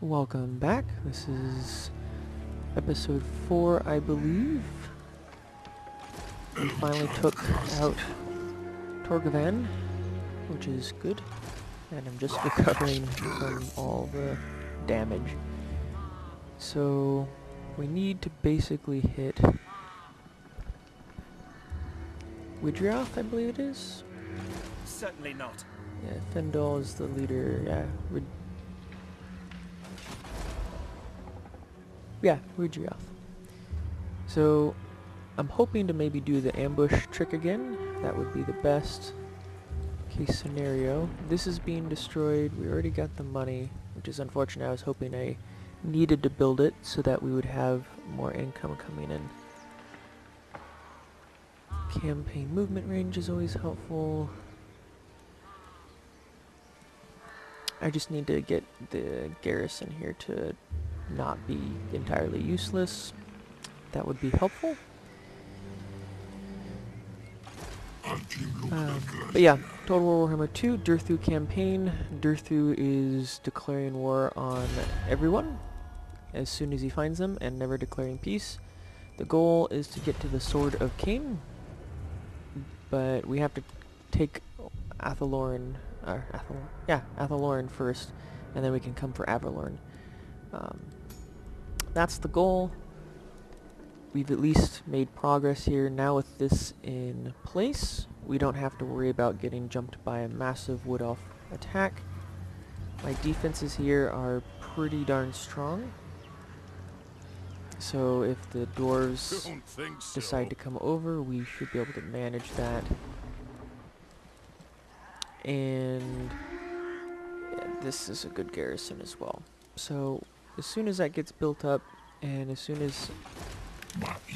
Welcome back. This is episode 4, I believe. We finally took out Torgavan, which is good. And I'm just recovering from all the damage. So, we need to basically hit Widrioth, I believe it is. Certainly not. Yeah, Findol is the leader. Widrioth. So, I'm hoping to maybe do the ambush trick again. That would be the best case scenario. This is being destroyed. We already got the money, which is unfortunate. I was hoping I needed to build it so that we would have more income coming in. Campaign movement range is always helpful. I just need to get the garrison here to not be entirely useless. That would be helpful. But yeah, Total War Warhammer 2, Durthu campaign. Durthu is declaring war on everyone as soon as he finds them and never declaring peace. The goal is to get to the Sword of Cain, but we have to take Athaloran first, and then we can come for Avalorn. That's the goal. We've at least made progress here. Now with this in place, we don't have to worry about getting jumped by a massive wood elf attack. My defenses here are pretty darn strong. So if the dwarves decide to come over, we should be able to manage that. And yeah, this is a good garrison as well. So as soon as that gets built up, and as soon as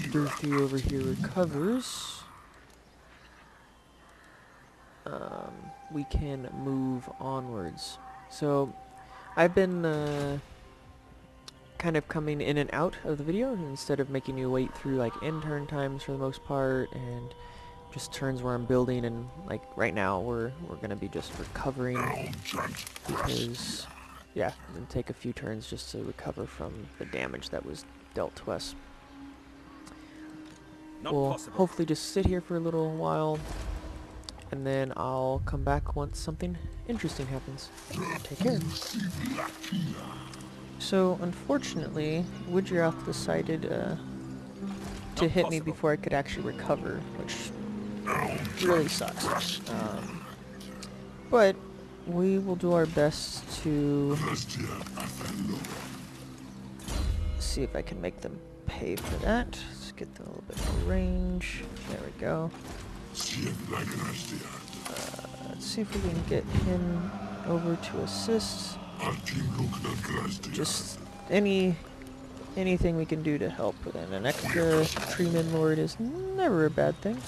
Durthu over here recovers, we can move onwards. So I've been kind of coming in and out of the video instead of making you wait through like end turn times for the most part, and just turns where I'm building. And like right now we're gonna be just recovering because yeah, it'll take a few turns just to recover from the damage that was dealt to us. We'll hopefully just sit here for a little while, and then I'll come back once something interesting happens. Take care. So, unfortunately, Widrioth decided to hit me before I could actually recover, which really sucks. But we will do our best to see if I can make them pay for that. Get a little bit more range. There we go. Let's see if we can get him over to assist. Just anything we can do to help with it. An extra Treeman Lord is never a bad thing.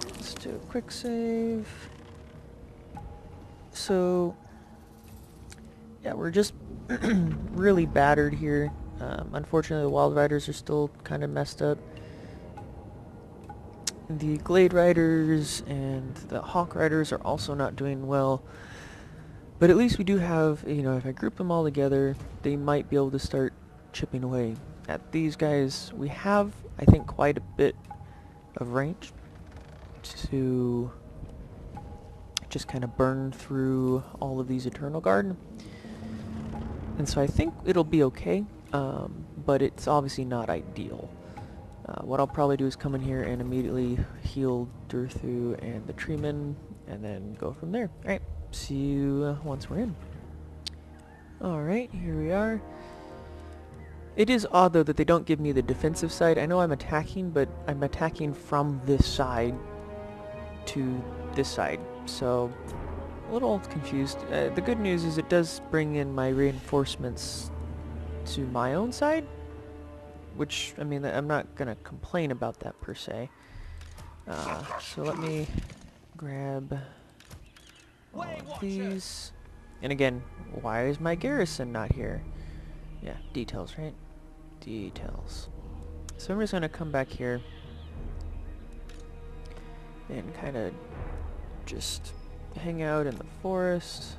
Let's do a quick save. So yeah, we're just really battered here. Unfortunately, the Wild Riders are still kind of messed up. The Glade Riders and the Hawk Riders are also not doing well. But at least we do have, you know, if I group them all together, they might be able to start chipping away at these guys. We have, I think, quite a bit of range to just kind of burn through all of these Eternal Guard. And so I think it'll be okay. But it's obviously not ideal. What I'll probably do is come in here and immediately heal Durthu and the Treeman, and then go from there. Alright, see you once we're in. Alright, here we are. It is odd though that they don't give me the defensive side. I know I'm attacking, but I'm attacking from this side to this side, so a little confused. The good news is it does bring in my reinforcements to my own side, which, I mean, I'm not gonna complain about that per se. So let me grab all of these. And again, why is my garrison not here? Yeah, details, right? Details. So I'm just gonna come back here and kind of just hang out in the forest.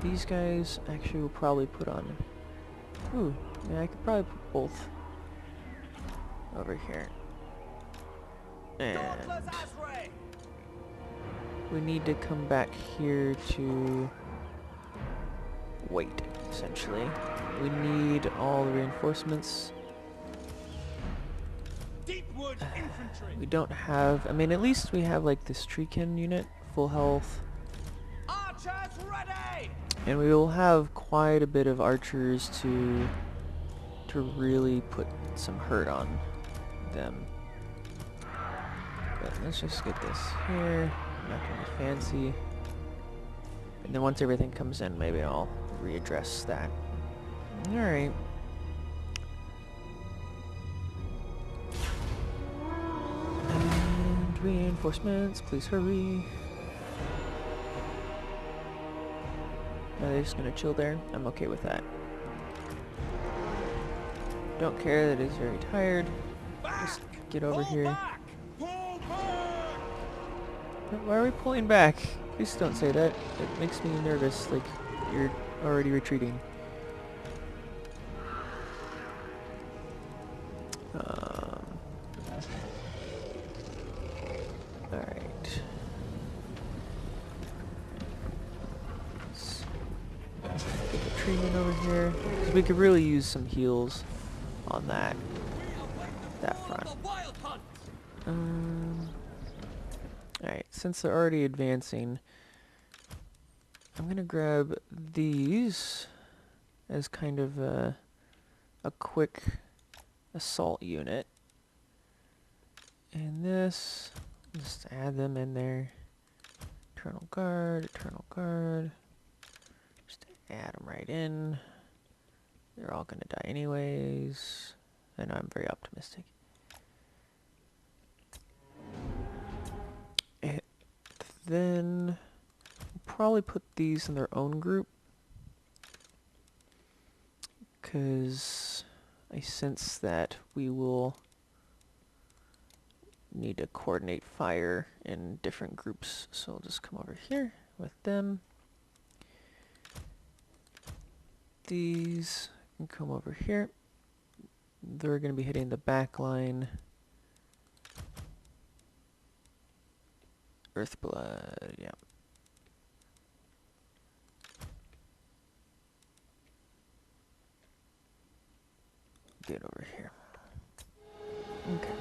These guys actually will probably put on... Ooh, yeah, I could probably put both over here. And we need to come back here to wait, essentially. We need all the reinforcements. Deepwood infantry. We don't have... I mean, at least we have, like, this Treekin unit, full health. Archers ready! And we will have quite a bit of archers to really put some hurt on them. But let's just get this here. Not gonna be fancy. And then once everything comes in, maybe I'll readdress that. Alright. And reinforcements, please hurry. Are they just gonna chill there? I'm okay with that. Don't care that he's very tired. Just get over here. Pull back! Why are we pulling back? Please don't say that. It makes me nervous, like you're already retreating. Alright. Let's get the treatment over here. Because we could really use some heals on that front. Alright, since they're already advancing, I'm gonna grab these as kind of a quick assault unit. And this, just add them in there. Eternal Guard, Eternal Guard. Just add them right in. They're all gonna die anyways. I know I'm very optimistic. And then we'll probably put these in their own group, because I sense that we will need to coordinate fire in different groups. So I'll just come over here with them. These can come over here. They're going to be hitting the back line. Earthblood, yeah. Get over here. Okay.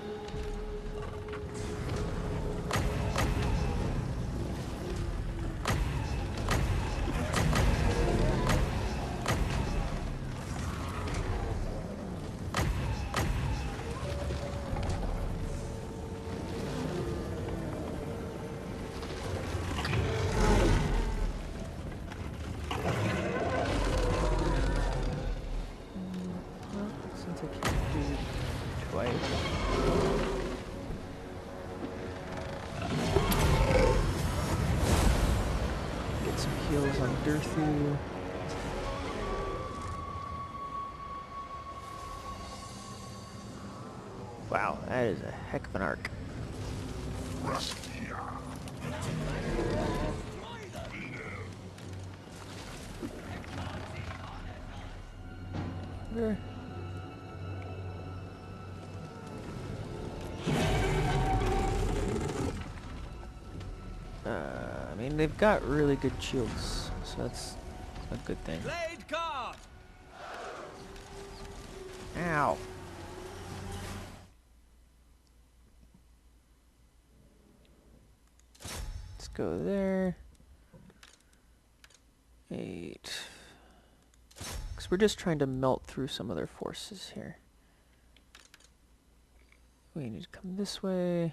Get some heals on Durthu. Wow, that is a heck of an arc. There. I mean, they've got really good shields, so that's a good thing. Blade guard! Ow. Let's go there. 8. Because we're just trying to melt through some of their forces here. We need to come this way.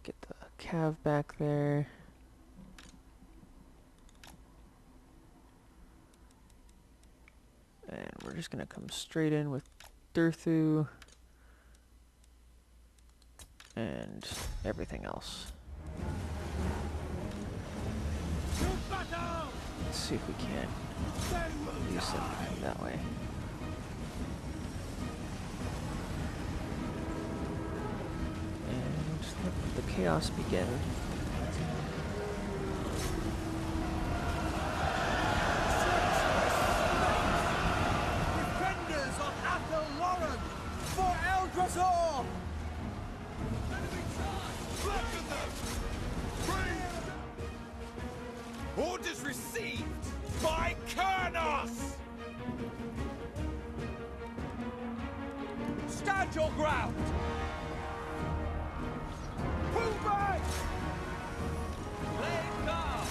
Get the cav back there. And we're just going to come straight in with Durthu and everything else. Let's see if we can't use something that way. And let the chaos begin. your ground! Pull back! Blade guard!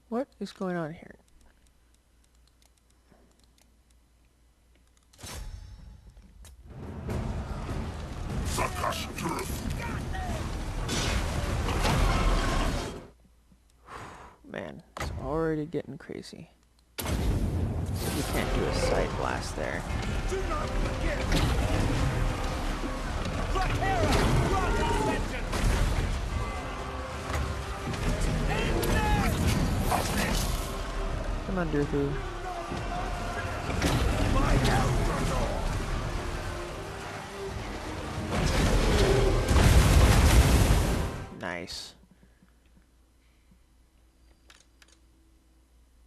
What is going on here? Man, it's already getting crazy. You can't do a side blast there. Do not forget! Dracera! Run, vengeance! Come on, Durthu. My Eldrador! Nice.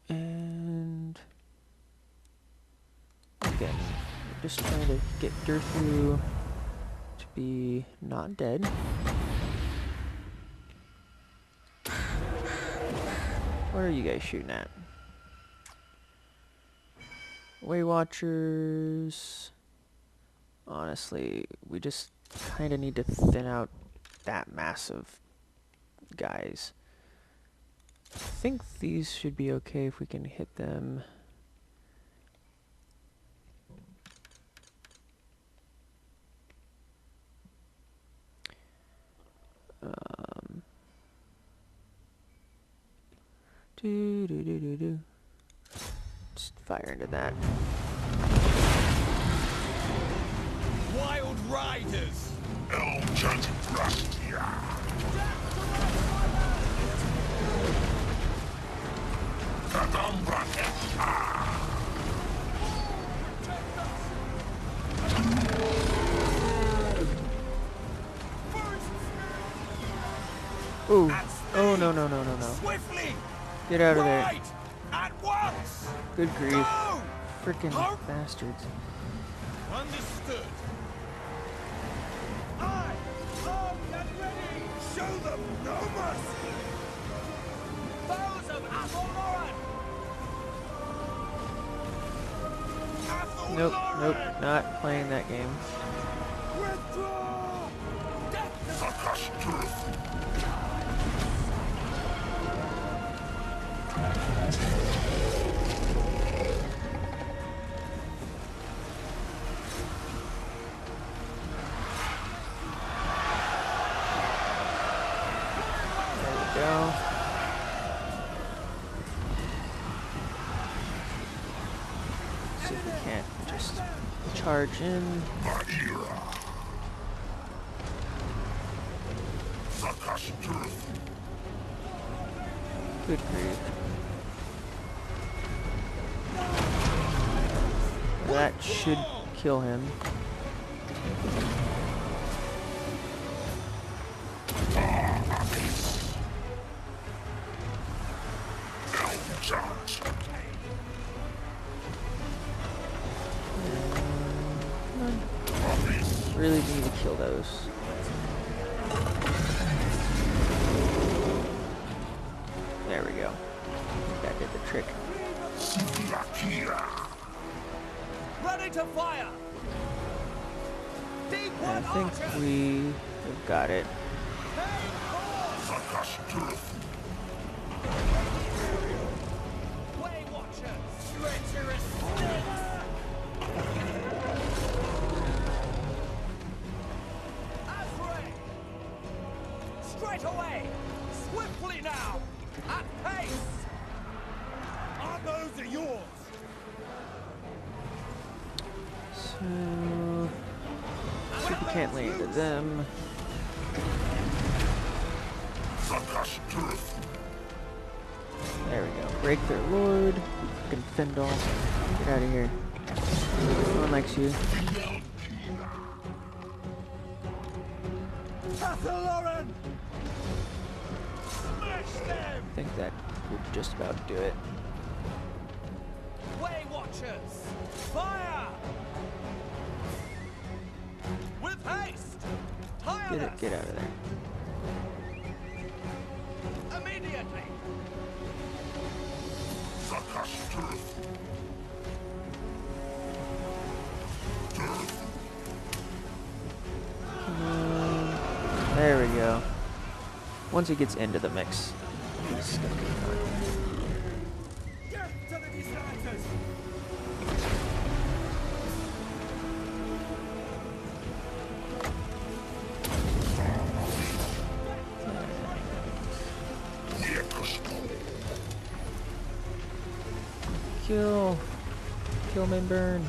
And again, we're just trying to get Durthu to be not dead. What are you guys shooting at? Way Watchers. Honestly, we just kind of need to thin out that mass of guys. I think these should be okay if we can hit them. Just fire into that. Wild Riders! Ooh. Oh, no, no, no, no, no. Swiftly! Get out of there. Right! At once! Good grief. Go! Frickin' Huh? bastards. Understood. I armed and ready. Show them no mercy. Foes of Athelloren. Nope, nope, not playing that game. Withdraw. Death to There we go. See if we can't just charge in. Good grief. That should kill him. Really need to kill those. There we go. That did the trick. ready to fire. Deep I one think archers. we have got it. Way watchers. Treacherous snakes. Azrael. Straight away. Swiftly now. At pace. Our bows are yours. So, see if we can't lay into them. There we go. Break their lord. Fucking Findol. Get out of here. No one likes you. Athelloren! Smash them! I think that would just about do it. Way watchers! Fire! With haste! Tireless! Get out of there. Immediately! There we go. Once he gets into the mix, he's gonna be fine. Death to the deserters! Kill. Kill him and burn.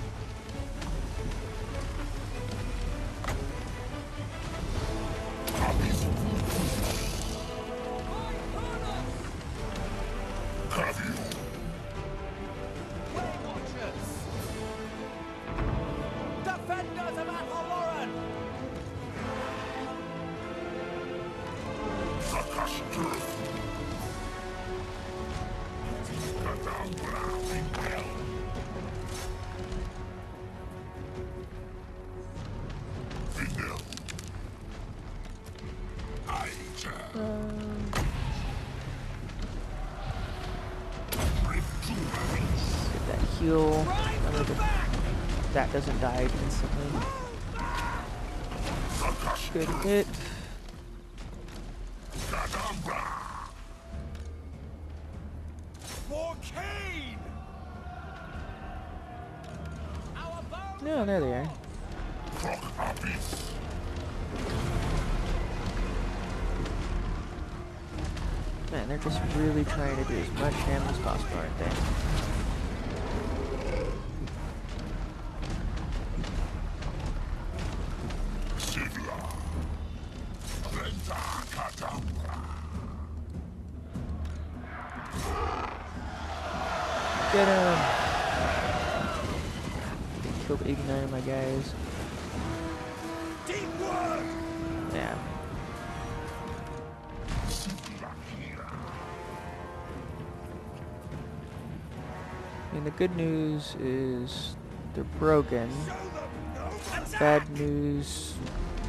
Defenders of Orion! Get that heal. That doesn't die instantly. Good hit. For Cain! Our bow No, there they are. Man, they're just really trying to do as much damage as possible, aren't they? Get him! Killed 89 of my guys. deep work! Yeah. I mean, the good news is they're broken. Show them no mercy! Bad news,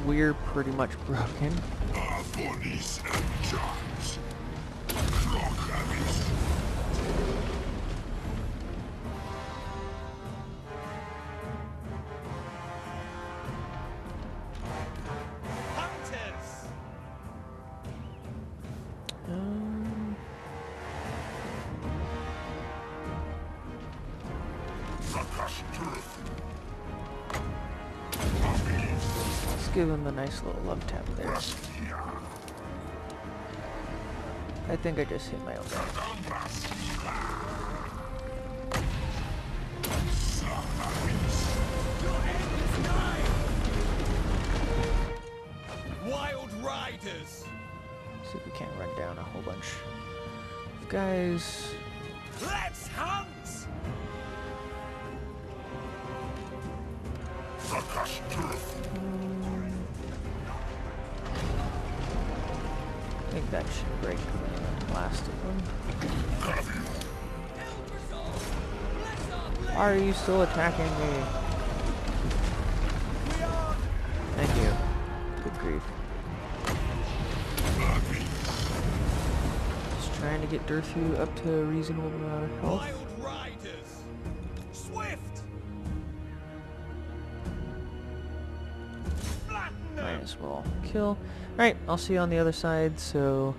we're pretty much broken. Our bodies and jars. Clock habits. Hunters! Let's give him a nice little love tap there. I think I just hit my own guy. Your end is nigh! Wild riders! See if we can't run down a whole bunch of guys. Let's hunt! I think that should break the last of them. Why are you still attacking me? We are Thank you. Good grief. Just trying to get Durthu up to a reasonable amount of health. wild riders! Swift! Flatten them! Might as well kill. Alright, I'll see you on the other side, so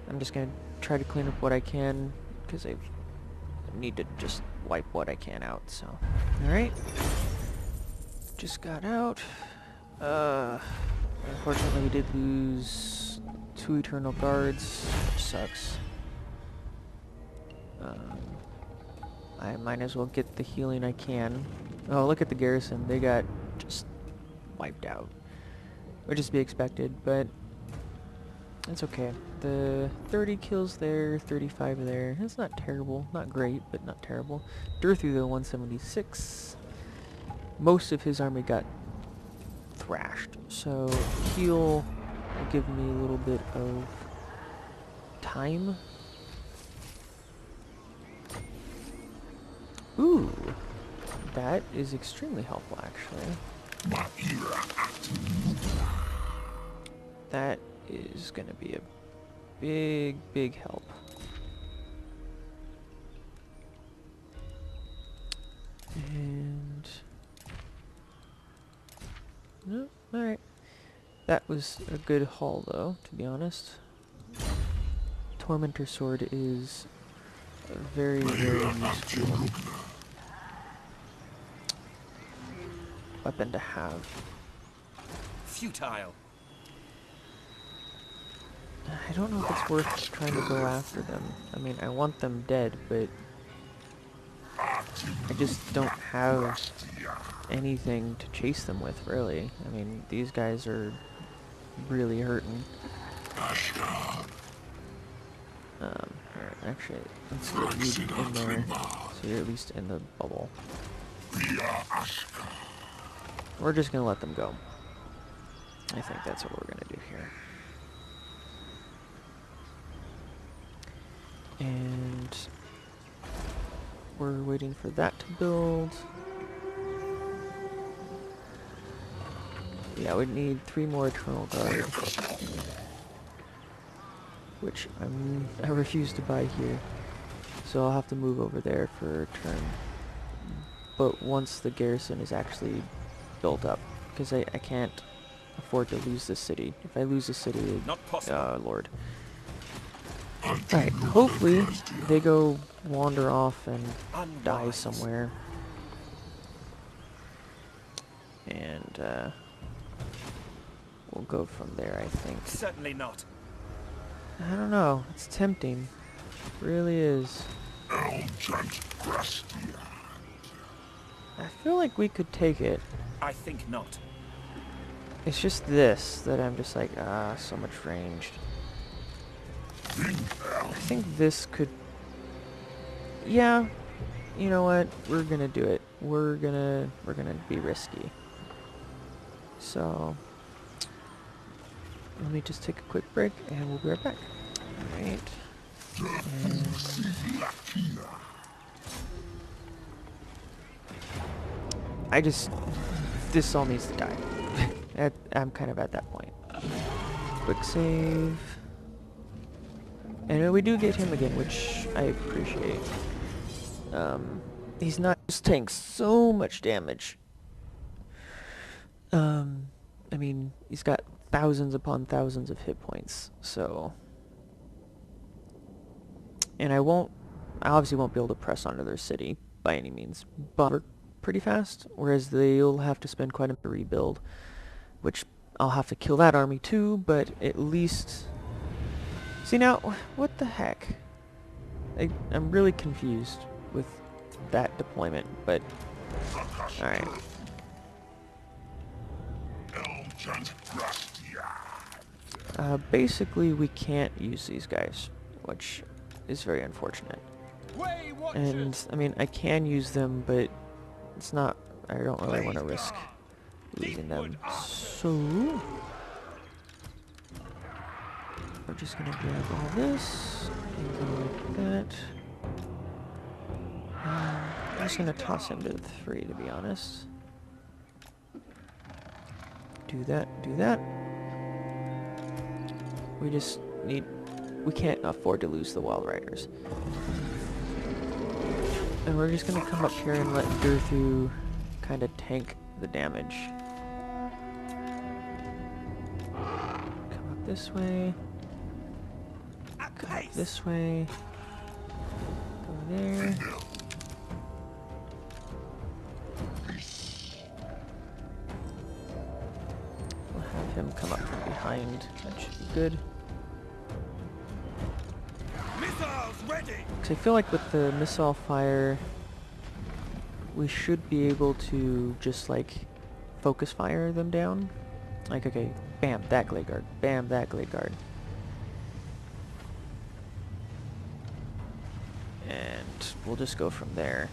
I'm just gonna try to clean up what I can, because I need to just wipe what I can out, so. Alright. Just got out. Unfortunately we did lose 2 Eternal Guards, which sucks. I might as well get the healing I can. Oh, look at the garrison. They got just wiped out. Would just be expected, but it's okay. The 30 kills there, 35 there. It's not terrible. Not great, but not terrible. Durthu, though, 176. Most of his army got thrashed, so heal will give me a little bit of time. Ooh, that is extremely helpful, actually. That is going to be a big, big help. No, alright. That was a good haul, though, to be honest. Tormentor Sword is a very, very useful weapon to have. Futile. I don't know if it's worth trying to go after them. I mean, I want them dead, but I just don't have anything to chase them with, really. I mean, these guys are really hurting. Alright, actually, let's get you in there, so you're at least in the bubble. We're just gonna let them go. I think that's what we're gonna do here. And we're waiting for that to build. Yeah, we need 3 more Eternal Guard, which I refuse to buy here, so I'll have to move over there for a turn. But once the garrison is actually built up, because I can't afford to lose this city. If I lose the city, Not possible. Lord. Alright, hopefully they go wander off and die Unwise. somewhere. And we'll go from there, I think. Certainly not. I don't know, it's tempting. It really is. I feel like we could take it. I think not. It's just this that I'm just like, so much ranged. I think this could... Yeah, you know what? We're gonna do it. We're gonna be risky. So, let me just take a quick break and we'll be right back. Alright. This all needs to die. I'm kind of at that point. Quick save. And we do get him again, which I appreciate. He's not just tanks so much damage. I mean, he's got thousands upon thousands of hit points, so... And I obviously won't be able to press onto their city by any means, but we're pretty fast, whereas they'll have to spend quite a bit to rebuild, which I'll have to kill that army too, but at least... See now, what the heck? I'm really confused with that deployment, but... Alright. Basically, we can't use these guys, which is very unfortunate. And, I mean, I can use them, but it's not... I don't really want to risk losing them. So... We're just gonna grab all this, and go like that. I'm just gonna toss him to 3, to be honest. Do that, do that. We can't afford to lose the Wild Riders. And we're just gonna come up here and let Durthu kind of tank the damage. Come up this way. Come up this way. Go there. We'll have him come up from behind. That should be good. Missiles ready. 'Cause I feel like with the missile fire, we should be able to just like focus fire them down. Like, okay, bam, that Glade Guard. Bam, that Glade Guard. And we'll just go from there.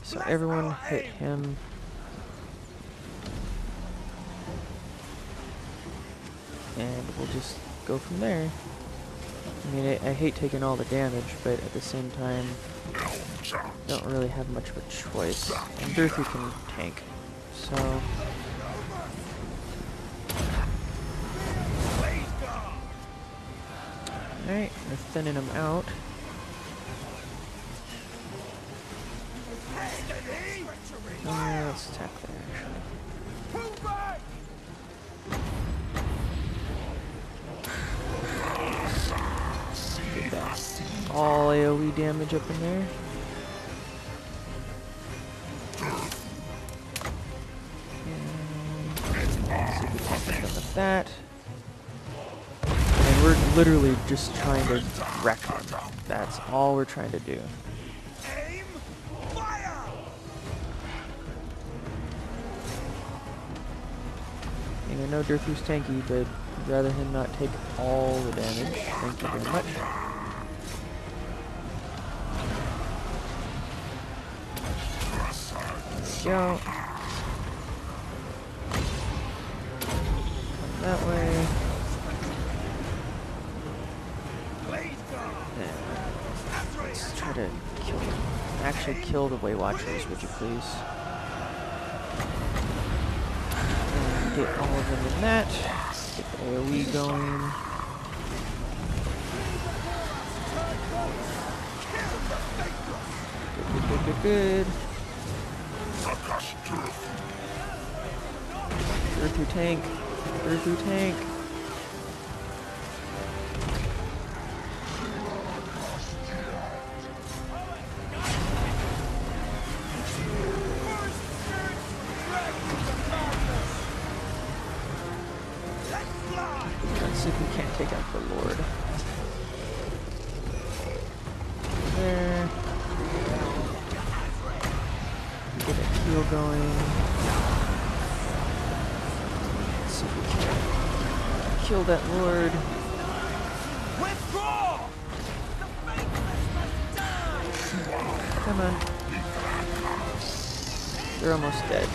So everyone hit him. And we'll just go from there. I mean, I hate taking all the damage, but at the same time, don't really have much of a choice. And Durthu can tank, so... Alright, we're thinning him out. Let's attack there, actually. Get that all AoE damage up in there. And see if we can hit them with that. And we're literally just trying to wreck them. That's all we're trying to do. Aim! Fire! And I know Durthu's tanky, but I'd rather him not take all the damage. Thank you very much. Go. Come that way. And let's try to kill them. Actually kill the Way Watchers, would you please? And get all of them in that. Get the AoE going. Good. Durthu tank. Durthu tank. Let's see if we can't take out the Lord. There. Get a heal going. Let's see if we can kill that Lord. Withdraw! The faithless must die! Come on. They're almost dead.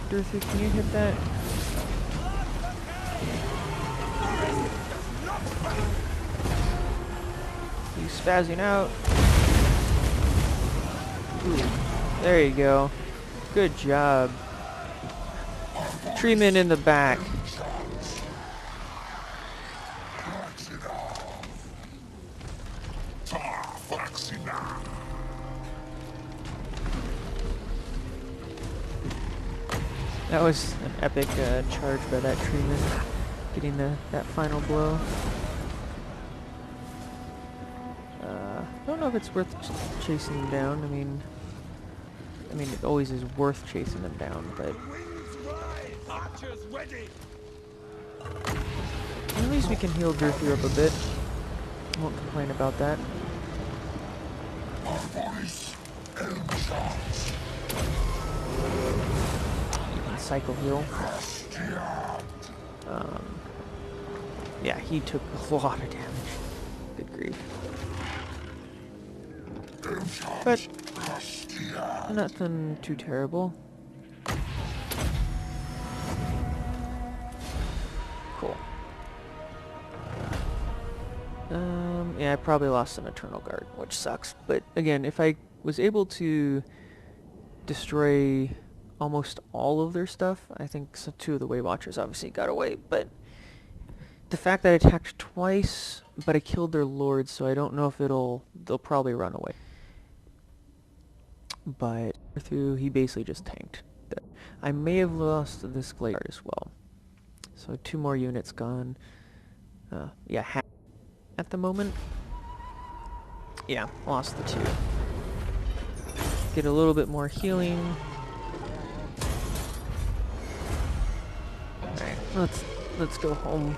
Durthu, can you hit that? He's spazzing out. Ooh, there you go. Good job. Treatment in the back. That was an epic charge by that treatment, getting that final blow. I don't know if it's worth chasing them down. I mean, it always is worth chasing them down, but Wings rise! Archers ready! at least we can heal Durthu up a bit. Won't complain about that. Cycle heal. Yeah, he took a lot of damage. Good grief. But nothing too terrible. Cool. Yeah, I probably lost an Eternal Guard, which sucks. But again, if I was able to destroy almost all of their stuff, I think two of the Way Watchers obviously got away, but the fact that I attacked twice, but I killed their lords, so I don't know if they'll probably run away. But Durthu, he basically just tanked. I may have lost this Glade as well. So 2 more units gone. Yeah, half at the moment. Yeah, lost the 2. Get a little bit more healing. Alright, let's go home.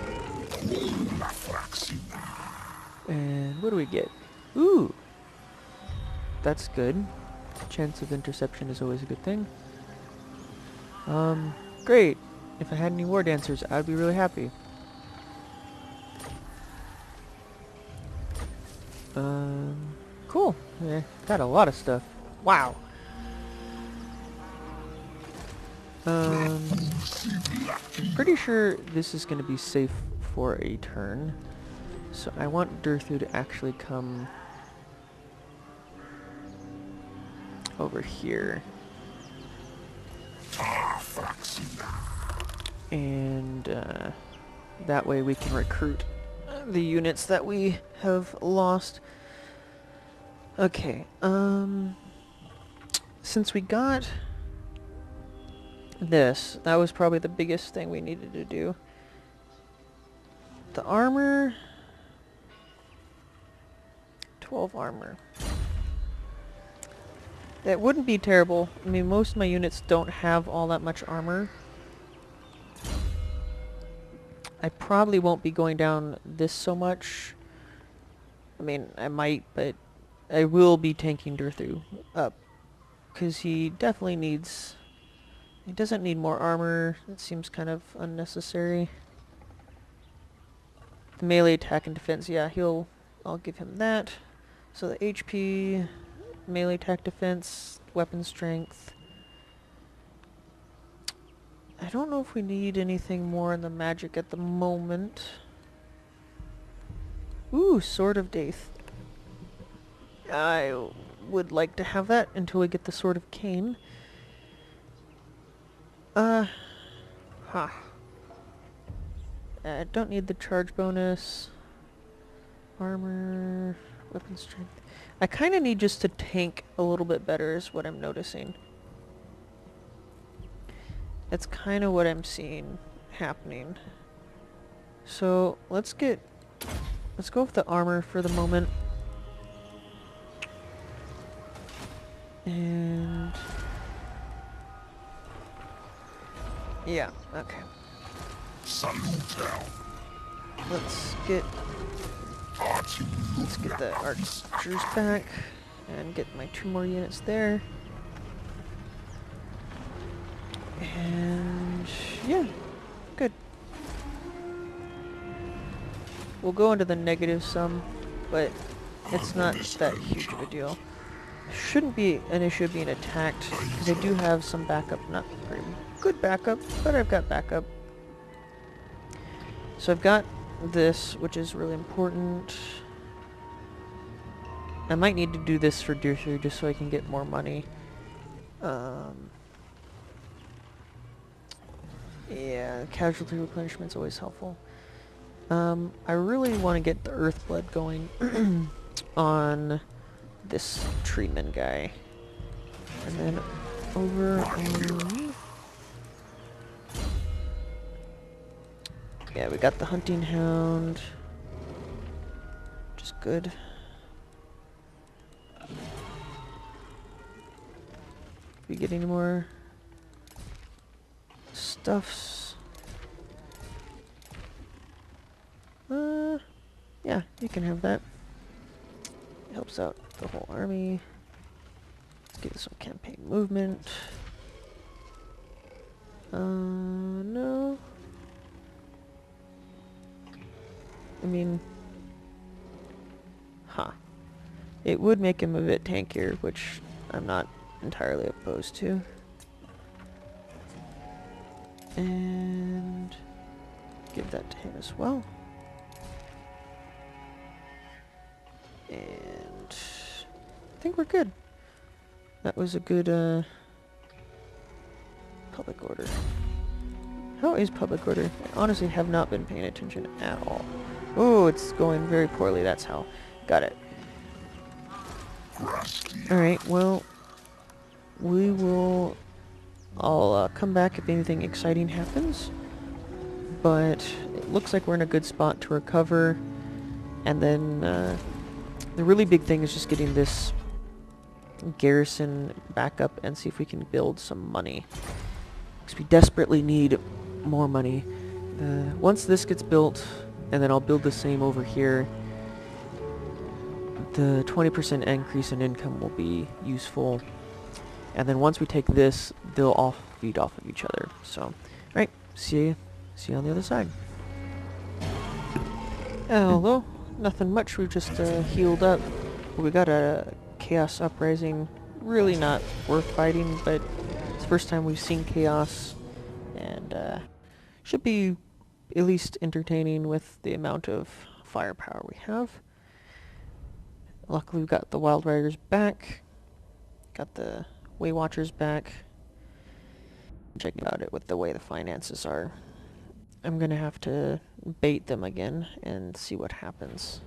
And what do we get? Ooh! That's good. Chance of interception is always a good thing. Great. If I had any war dancers, I'd be really happy. Cool. Yeah, got a lot of stuff. Wow. Pretty sure this is going to be safe for a turn. So I want Durthu to actually come over here. And that way we can recruit the units that we have lost. Okay, since we got this, that was probably the biggest thing we needed to do. The armor... 12 armor. That wouldn't be terrible. I mean, most of my units don't have all that much armor. I probably won't be going down this so much. I mean, I might, but I will be tanking Durthu up. Because he definitely needs... He doesn't need more armor. It seems kind of unnecessary. The melee attack and defense, yeah, I'll give him that. So the HP, melee attack defense, weapon strength. I don't know if we need anything more in the magic at the moment. Ooh, Sword of Death. I would like to have that until we get the Sword of Cain. I don't need the charge bonus. Armor, weapon strength. I kind of need just to tank a little bit better is what I'm noticing. That's kind of what I'm seeing happening. So let's go with the armor for the moment. And yeah, okay. Salute. Let's get the archers back and get my 2 more units there. And yeah, good. We'll go into the negative some, but it's not that huge of a deal. Shouldn't be an issue of being attacked, because I do have some backup. Not very good backup, but I've got backup. So I've got this, which is really important. I might need to do this for Durthu just so I can get more money. Yeah, casualty replenishment's always helpful. I really want to get the Earthblood going on this treatment guy. And then over on... Yeah, we got the Hunting Hound. Which is good. We get any more stuffs? Yeah, you can have that. Helps out the whole army. Let's give it some campaign movement. No. I mean, it would make him a bit tankier, which I'm not entirely opposed to. And give that to him as well. And I think we're good. That was a good public order. How is public order? I honestly have not been paying attention at all. Oh, it's going very poorly, that's how. Got it. Alright, well, I'll come back if anything exciting happens. But it looks like we're in a good spot to recover. And then the really big thing is just getting this garrison back up and see if we can build some money. Because we desperately need more money. Once this gets built, and then I'll build the same over here, the 20% increase in income will be useful. And then once we take this, they'll all feed off of each other. So, alright, see you on the other side. Hello. Nothing much, we've just healed up. We got a Chaos Uprising. Really not worth fighting, but it's the first time we've seen Chaos. And should be at least entertaining with the amount of firepower we have. Luckily we've got the Wild Riders back. Got the Way Watchers back. Checking out it with the way the finances are. I'm gonna have to bait them again and see what happens.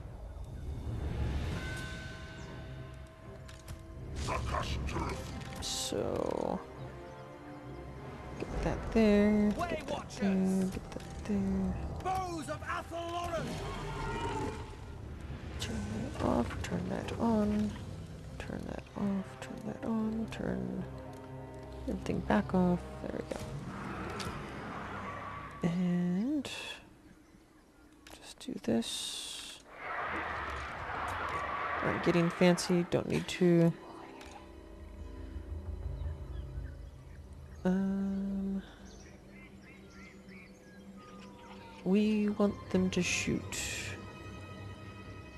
So get that there, get that there, get that there. Foes of Athelloran! Turn that off, turn that on, turn that off, turn that on, turn everything back off. There we go. And just do this. I'm getting fancy, don't need to. We want them to shoot.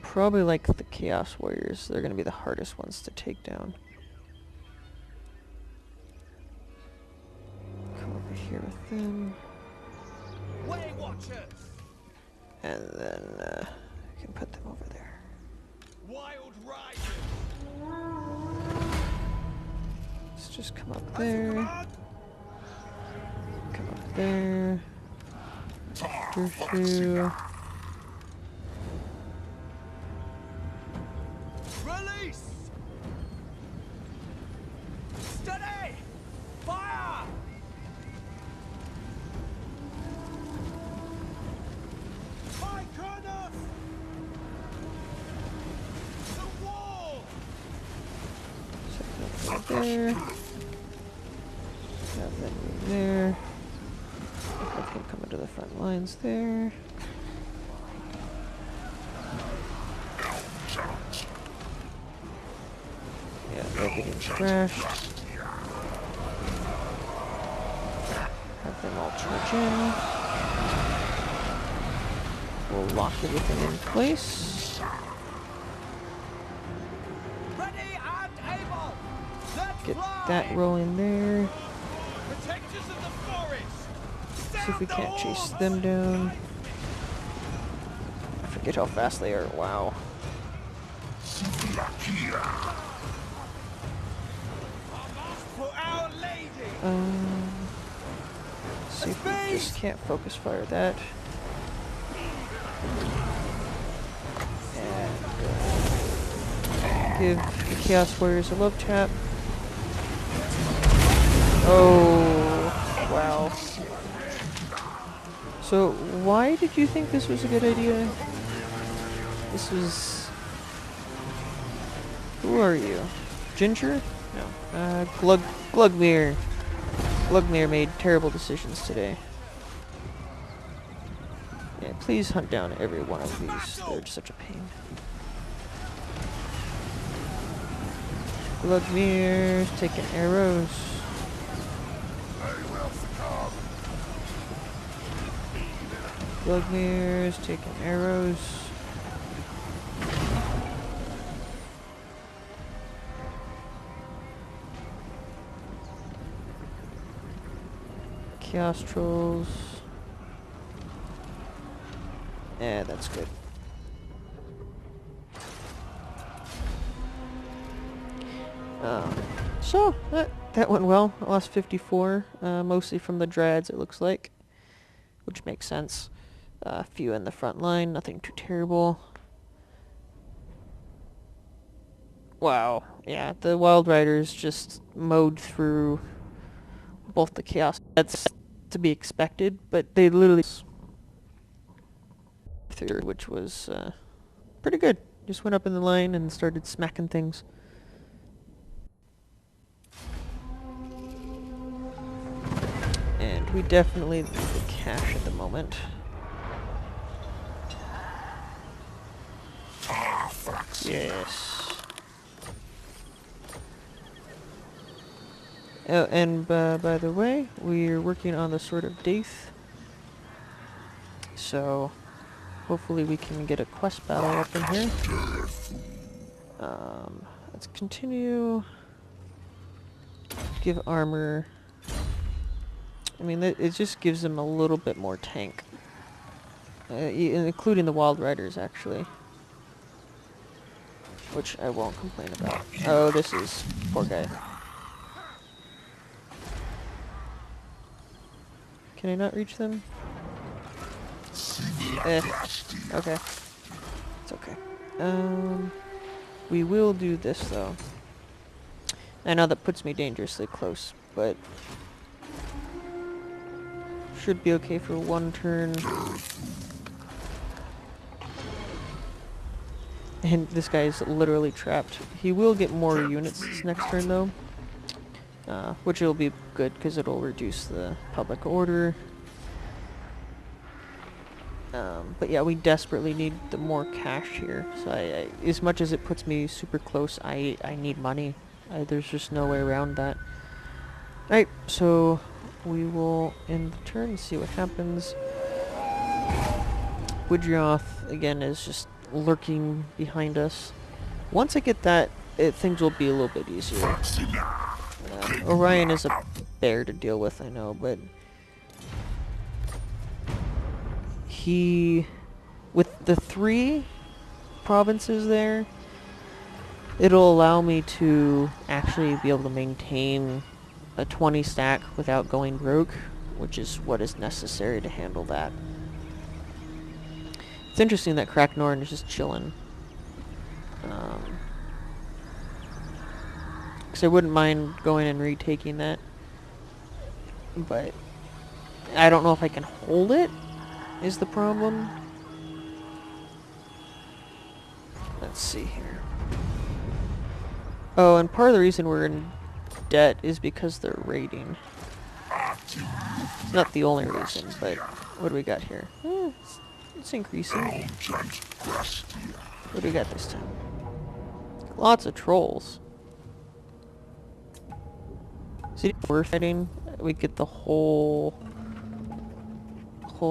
Probably like the Chaos Warriors. They're going to be the hardest ones to take down. Come over here with them. Way Watchers! And then we can put them over there. Wild Riders! Let's just come up As you there. command! Come up there. Durthu. Release! Steady! Fire! My goodness! The wall! Set that right there. Have them in there. Have him come into the front lines there. Yeah, they're getting trashed. Have them all charge in. We'll lock everything in place. Ready and able! Let's Get fly! that rolling there. Protectors of the forest! See if we can't chase them down. I forget how fast they are. Wow. For Our Lady! See if we just can't focus fire that. And give the Chaos Warriors a love tap. Oh, wow. So, why did you think this was a good idea? This was... Who are you? Ginger? No. Glugmere. Glugmere made terrible decisions today. Yeah, please hunt down every one of these. They're such a pain. Glugmere's taking arrows. Glugmere's taking arrows. Chaos Trolls. Yeah, that's good. So, that went well. I lost 54, mostly from the Drads, it looks like. Which makes sense. A few in the front line, nothing too terrible. Wow, yeah, the Wild Riders just mowed through both the Chaos. That's to be expected, but they literally through, which was pretty good. Just went up in the line and started smacking things. And we definitely need the cash at the moment. Yes. Oh, and by the way, we're working on the Sword of Death. So, hopefully we can get a quest battle up in here. Let's continue. Give armor. I mean, it just gives them a little bit more tank. Including the Wild Riders, actually. Which I won't complain about. Oh, this is... poor guy. Can I not reach them? Okay. It's okay. We will do this, though. I know that puts me dangerously close, but should be okay for one turn. And this guy's literally trapped. He will get more units this next turn though, which will be good because it'll reduce the public order. But yeah, we desperately need the more cash here. So I as much as it puts me super close, I need money. There's just no way around that. Alright, so we will end the turn and see what happens. Woodrioth, again, is just lurking behind us. Once I get that, things will be a little bit easier. Orion is a bear to deal with, I know, but he, with the 3 provinces there, it'll allow me to actually be able to maintain a 20 stack without going broke, which is what is necessary to handle that. It's interesting that Kraknorn is just chilling. Because I wouldn't mind going and retaking that. But I don't know if I can hold it, is the problem. Let's see here. Oh, and part of the reason we're in debt is because they're raiding. It's not the only reason, but what do we got here? It's increasing. What do we got this time? Lots of trolls. See, we're fighting. We get the whole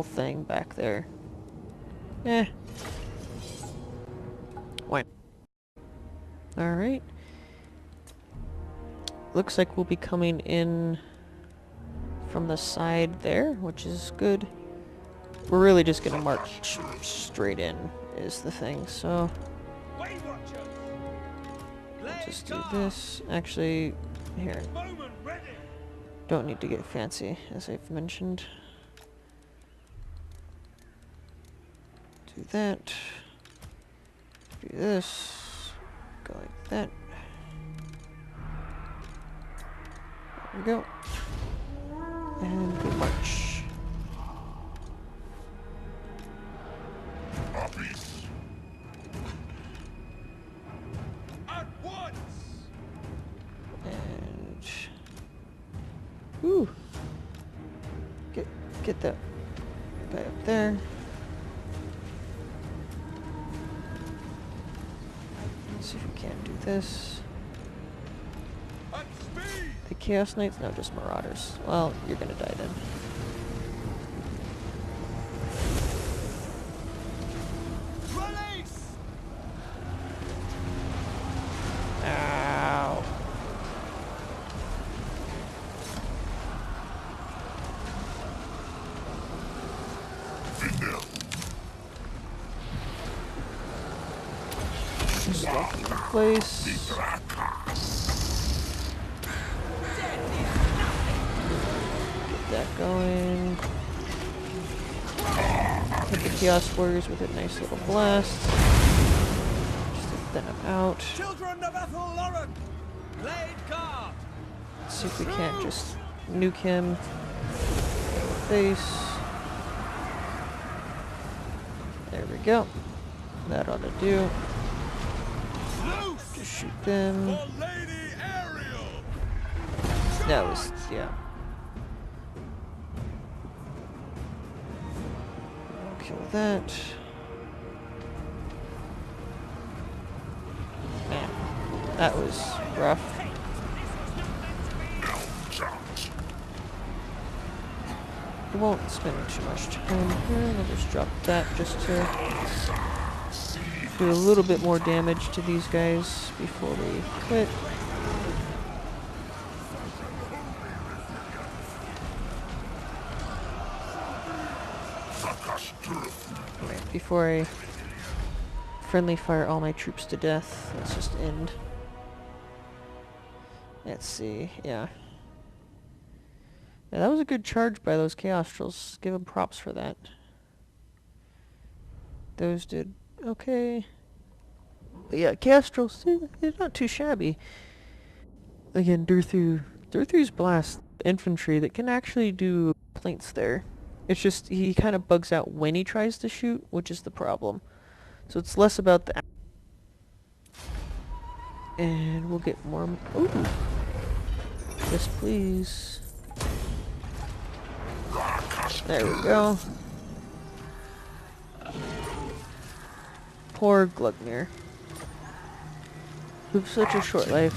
thing back there. Eh. Why? All right. Looks like we'll be coming in from the side there, which is good. We're really just gonna march straight in, is the thing. So I'll just do this. Actually, here. Don't need to get fancy, as I've mentioned. Do that. Do this. Go like that. There we go. And we march. At once! And ooh, get that guy up there. Let's see if we can't do this. At speed! The Chaos Knights? No, just Marauders. Well, you're gonna die then. Release! Ow. Just locking in place. Get that going. Hit the Chaos Warriors with a nice little blast. Just to thin them out. Children of Ethel Lauren! Blade guard! Let's see if we can't just nuke him. Face. There we go. That ought to do. Loose! Just shoot them. For Lady Ariel! That was, yeah. Kill that. Man, that was rough. I won't spend too much time here. I'll just drop that just to do a little bit more damage to these guys before we quit. Right, before I friendly fire all my troops to death, let's just end. Let's see, yeah. Yeah, that was a good charge by those Chaos Trolls. Give them props for that. Those did okay. But yeah, Chaos Trolls, they're not too shabby. Again, Durthu's blast infantry that can actually do plates there. It's just he kind of bugs out when he tries to shoot, which is the problem. So it's less about the... And we'll get more... Ooh! Yes, please. There we go. Poor Glugnir. With such a short life.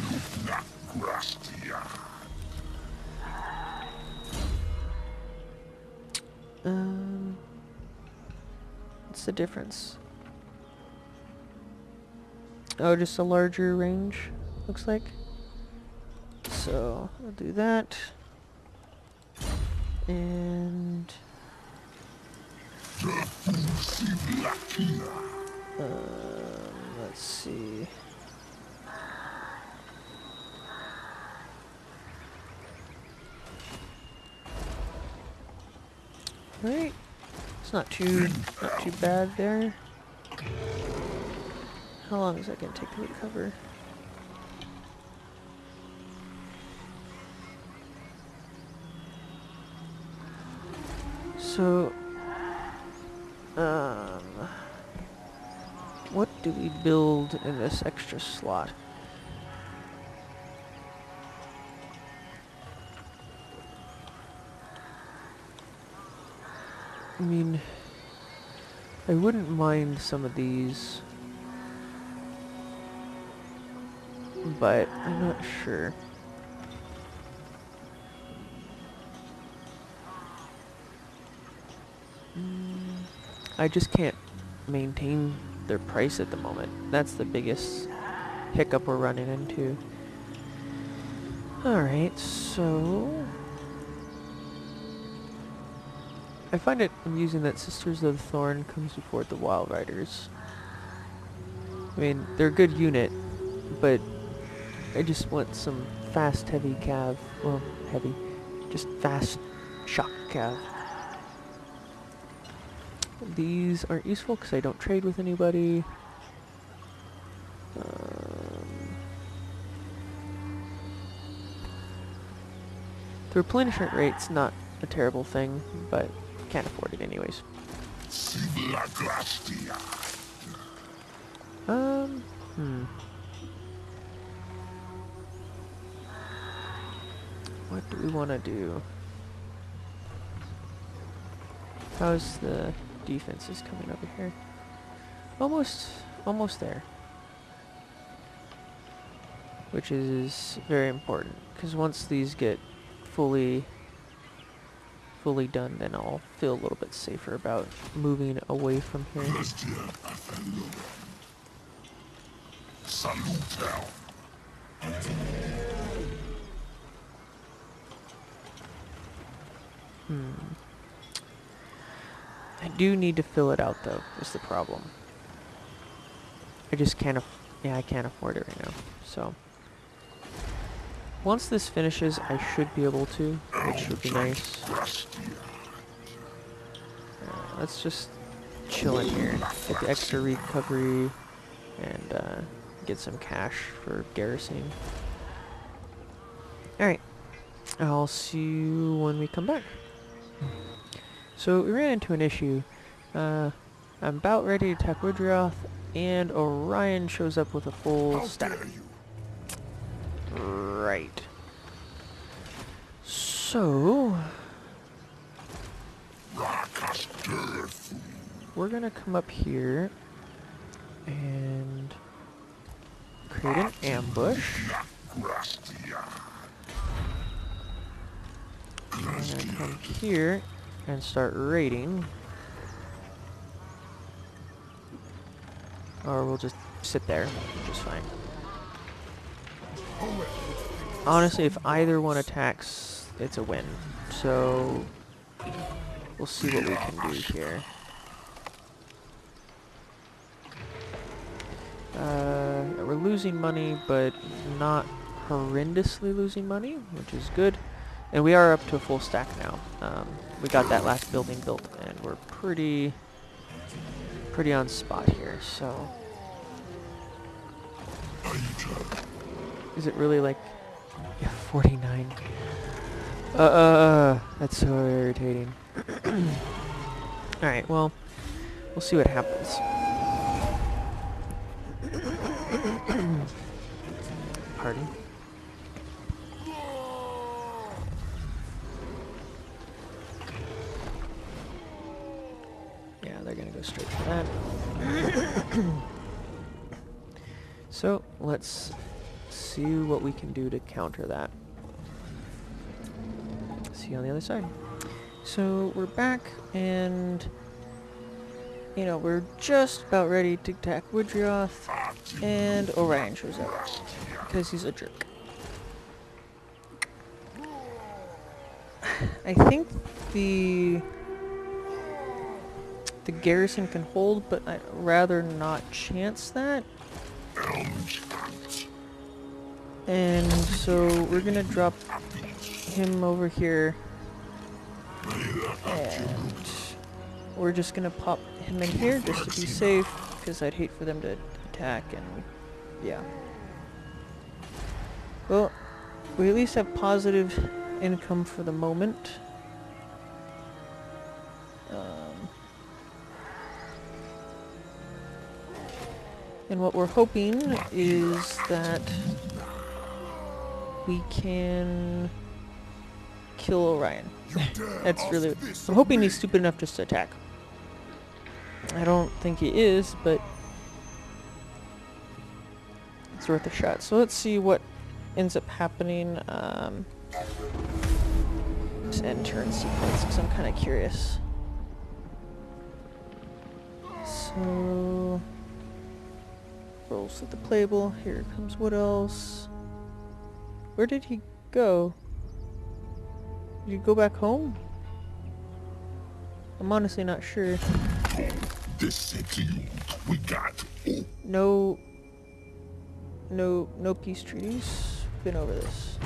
What's the difference? Oh, just a larger range, looks like. So, I'll do that. And... let's see... Right. It's not too bad there. How long is that gonna take to recover? So, what do we build in this extra slot? I mean, I wouldn't mind some of these, but I'm not sure. I just can't maintain their price at the moment. That's the biggest hiccup we're running into. Alright, so... I find it amusing that Sisters of the Thorn comes before the Wild Riders. I mean, they're a good unit, but I just want some fast, heavy cav. Well, heavy. Just fast shock cav. These aren't useful because I don't trade with anybody. The replenishment rate's not a terrible thing, but can't afford it anyways. What do we want to do? How's the defenses coming over here? Almost there. Which is very important, because once these get fully done, then I'll feel a little bit safer about moving away from here. I do need to fill it out though, is the problem. I just can't I can't afford it right now. So once this finishes, I should be able to, which would be nice. Let's just chill in here, get the extra recovery, and get some cash for garrisoning. Alright, I'll see you when we come back. So we ran into an issue. I'm about ready to attack Woodroth, and Orion shows up with a full stack. Right. So we're gonna come up here and create an ambush. I'm gonna come here and start raiding. Or we'll just sit there, which is fine. Honestly, if either one attacks, it's a win. So we'll see what we can do here. We're losing money, but not horrendously losing money, which is good. And we are up to a full stack now. We got that last building built, and we're pretty on spot here, so... Is it really like Yeah, 49. That's so irritating. Alright, well, we'll see what happens. Pardon? Yeah, they're gonna go straight for that. So, let's see what we can do to counter that. See you on the other side. So, we're back, and you know, we're just about ready to attack Woodrioth, and Orion shows up, because he's a jerk. I think the garrison can hold, but I'd rather not chance that. And so we're gonna drop him over here, and we're just gonna pop him in here just to be safe, because I'd hate for them to attack, and yeah. Well, we at least have positive income for the moment. And what we're hoping is that we can kill Orion. That's really... I'm hoping he's stupid enough just to attack. I don't think he is, but it's worth a shot. So let's see what ends up happening. This end turn sequence, because I'm kind of curious. So... rolls at the playable. Here comes what else? Where did he go? Did he go back home? I'm honestly not sure. This city we got. No peace treaties. Been over this.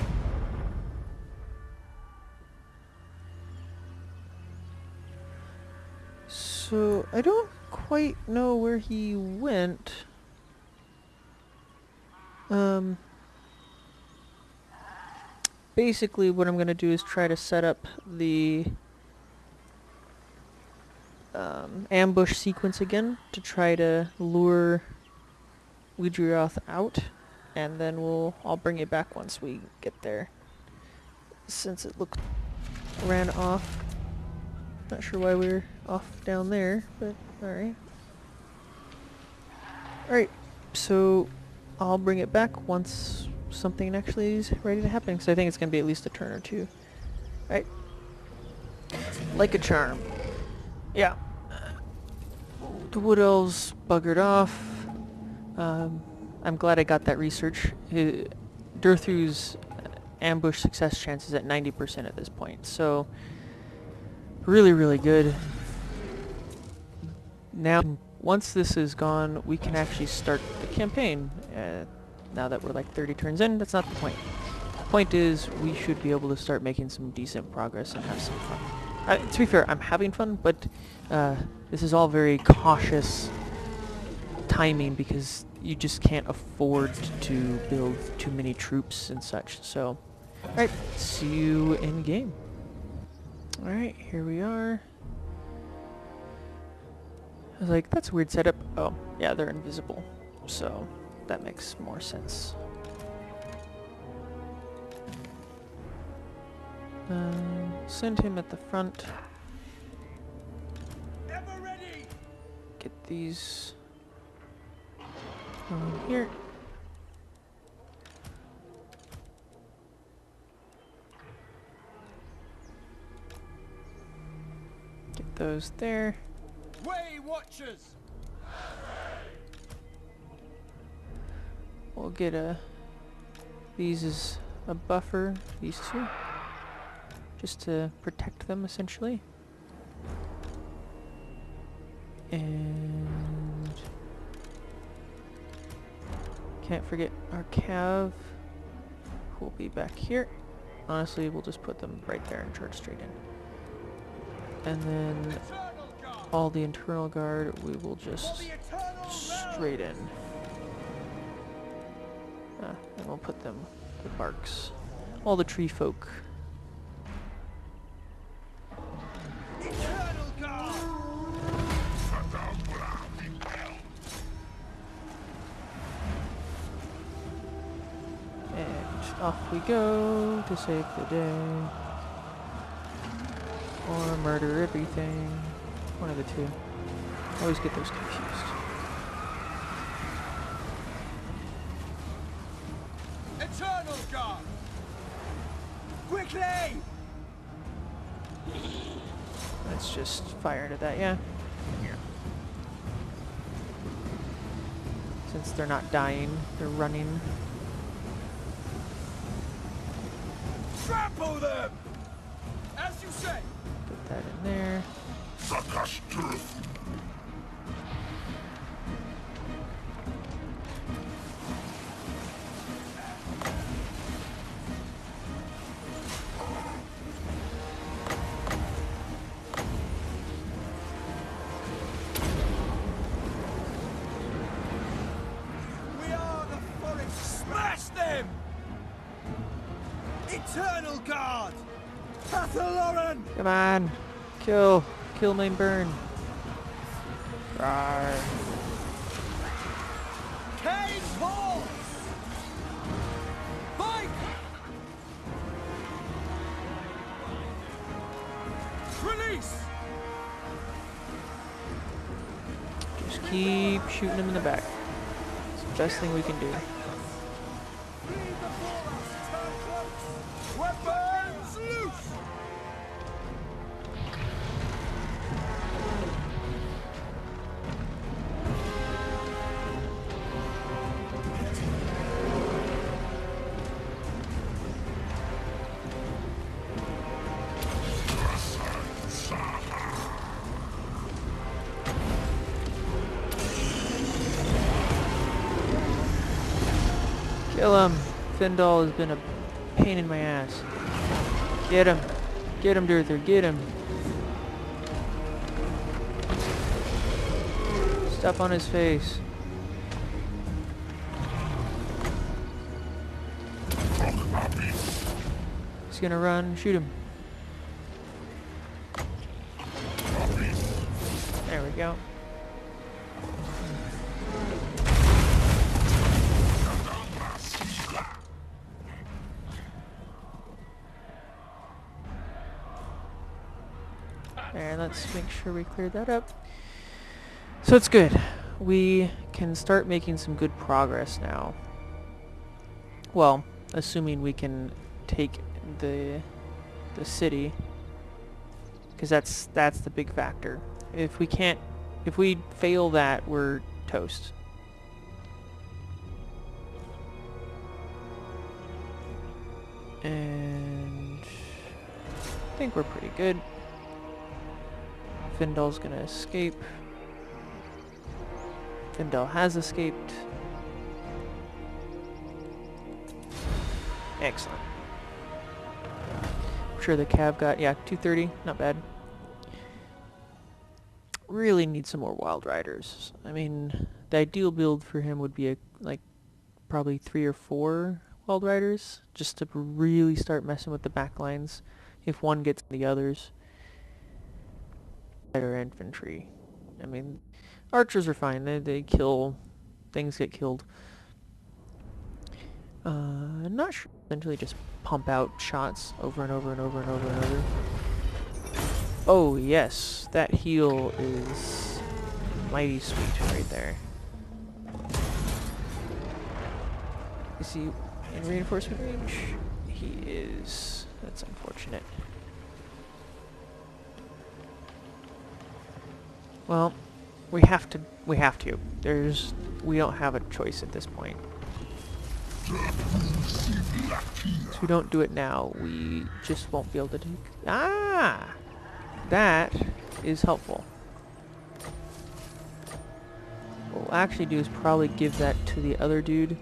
So I don't quite know where he went. Basically what I'm gonna do is try to set up the ambush sequence again to try to lure Woodrioth out, and then I'll bring it back once we get there. Since it looked ran off. Not sure why we're off down there, but alright. Alright, so I'll bring it back once something actually is ready to happen, because I think it's going to be at least a turn or two. Alright. Like a charm. Yeah. The Wood Elves buggered off. I'm glad I got that research. Durthu's ambush success chance is at 90% at this point, so really, really good. Now, once this is gone, we can actually start the campaign. Now that we're like 30 turns in, that's not the point. The point is, we should be able to start making some decent progress and have some fun. To be fair, I'm having fun, but this is all very cautious timing, because you just can't afford to build too many troops and such. So, alright, see you in game. Alright, here we are. I was like, that's a weird setup. Oh, yeah, they're invisible. So, that makes more sense. Send him at the front. Ever ready. Get these on here. Get those there. Way Watchers. We'll get these as a buffer, these two, just to protect them essentially. And can't forget our cav, who will be back here. Honestly, we'll just put them right there and charge straight in. And then all the internal guard, we will just straight in. And we'll put them the barks. All the tree folk. Eternal guard! And off we go to save the day. Or murder everything. One of the two. Always get those confused. Eternal guard! Quickly! Let's just fire into that, yeah. Since they're not dying, they're running. Trample them! As you say! Put that in there. Sakash Durthu. We are the forest! Smash them! Eternal guard! Findol and Orion! Come on! Kill! Kill, main burn! Rawr. Cage horse! Fight! Release! Just keep shooting him in the back. It's the best thing we can do. Leave before us, turn close! Weapons loose! Kill him! Findol has been a pain in my ass. Get him! Get him, Durthu! Get him! Step on his face. He's gonna run. Shoot him. There we go. There, let's make sure we clear that up. So it's good. We can start making some good progress now. Well, assuming we can take the city, because that's the big factor. If we can't, if we fail that, we're toast. And I think we're pretty good. Findol's gonna escape. Findol has escaped. Excellent. I'm sure the cab got, yeah, 230, not bad. Really need some more Wild Riders. I mean, the ideal build for him would be like probably 3 or 4 Wild Riders, just to really start messing with the back lines. If one gets the others. Better infantry. I mean, archers are fine. They kill. Things get killed. Not sure. Essentially just pump out shots over and over and over and over and over. Oh yes, that heal is mighty sweet right there. Is he in reinforcement range? He is. That's unfortunate. Well, we have to. We don't have a choice at this point. If we don't do it now, we just won't be able to take... Ah! That is helpful. What we'll actually do is probably give that to the other dude.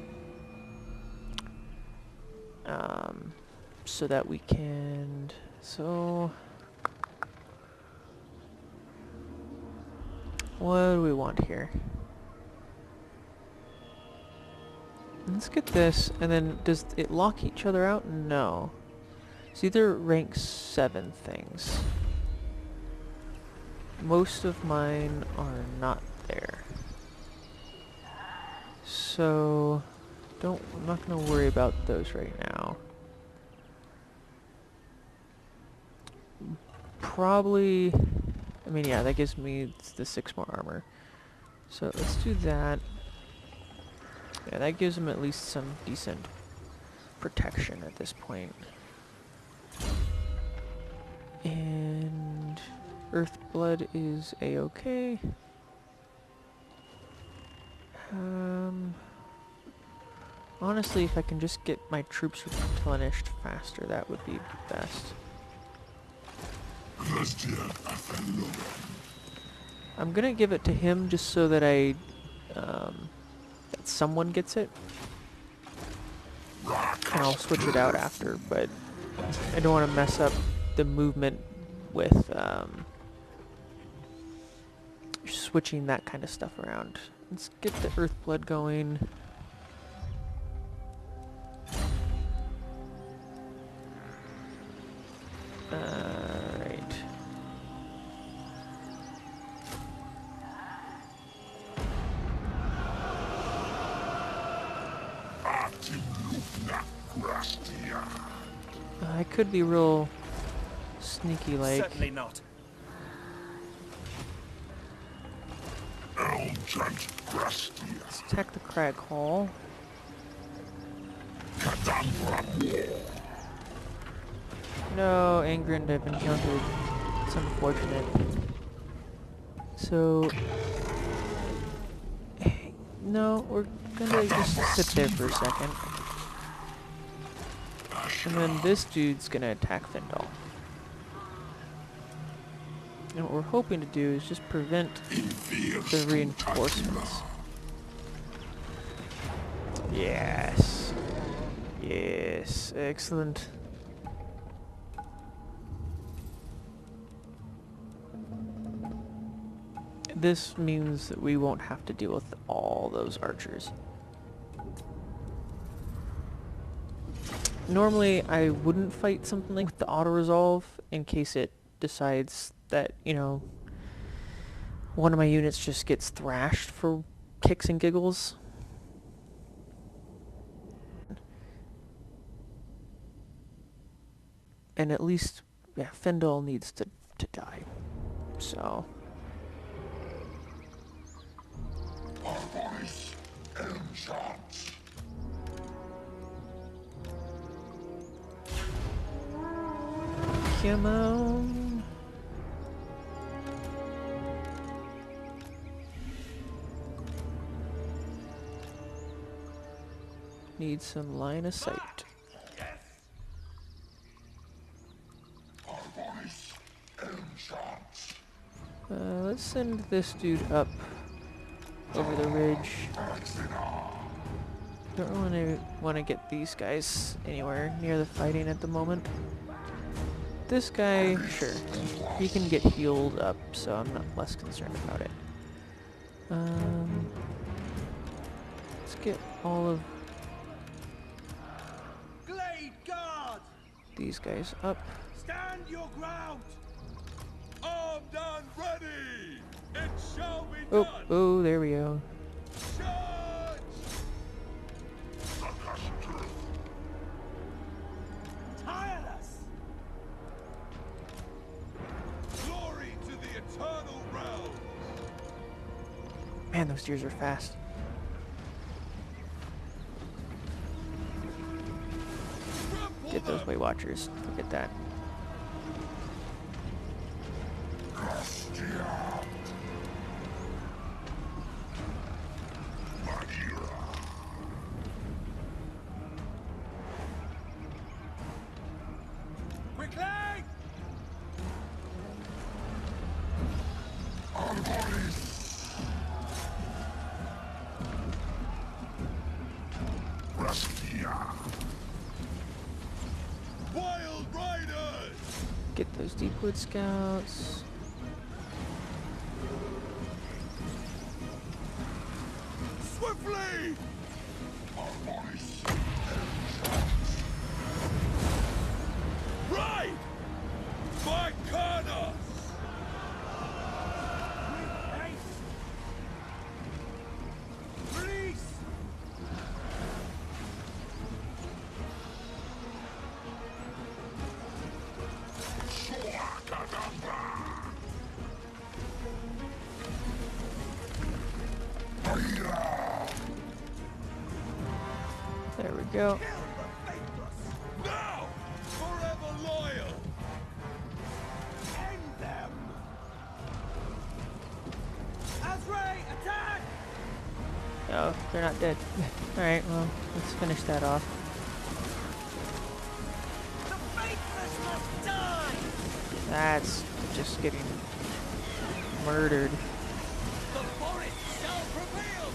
So that we can... So... What do we want here? Let's get this, and then does it lock each other out? No. See, they're rank 7 things. Most of mine are not there. So, I'm not gonna worry about those right now. Probably, I mean, yeah, that gives me the 6 more armor. So let's do that. Yeah, that gives him at least some decent protection at this point. And Earthblood is a-okay. Honestly, if I can just get my troops replenished faster, that would be best. I'm gonna give it to him just so that that someone gets it. And I'll switch it out after, but I don't want to mess up the movement with switching that kind of stuff around. Let's get the Earthblood going. Alright. I could be real sneaky like. Certainly not. Let's attack the Crag Hall. No, Angrind I've encountered. It's unfortunate. So, no, we're gonna just sit there for a second. And then this dude's gonna attack Findol. And what we're hoping to do is just prevent the reinforcements. Yes. Yes, excellent. This means that we won't have to deal with all those archers. Normally, I wouldn't fight something like the auto-resolve in case it decides that, you know, one of my units just gets thrashed for kicks and giggles. And at least, yeah, Findol needs to die. So... Come on. Need some line of sight. Let's send this dude up over the ridge. Don't really want to get these guys anywhere near the fighting at the moment. This guy, sure, he can get healed up, so I'm not less concerned about it. Let's get all of Glade guard! these guys up. Stand your ground! Armed and ready! It shall be done! Oh, there we go. Charge! Tireless! Glory to the eternal realm! Man, those deers are fast. Get those Weight Watchers. Look at that. Quickly! Wild Riders! Get those Deepwood Scouts. Swiftly! go. Kill the faithless! Now! Forever loyal! End them! Azrae, attack! Oh, they're not dead. Alright, well, let's finish that off. The faithless must die! That's just getting murdered. The forest shall prevail!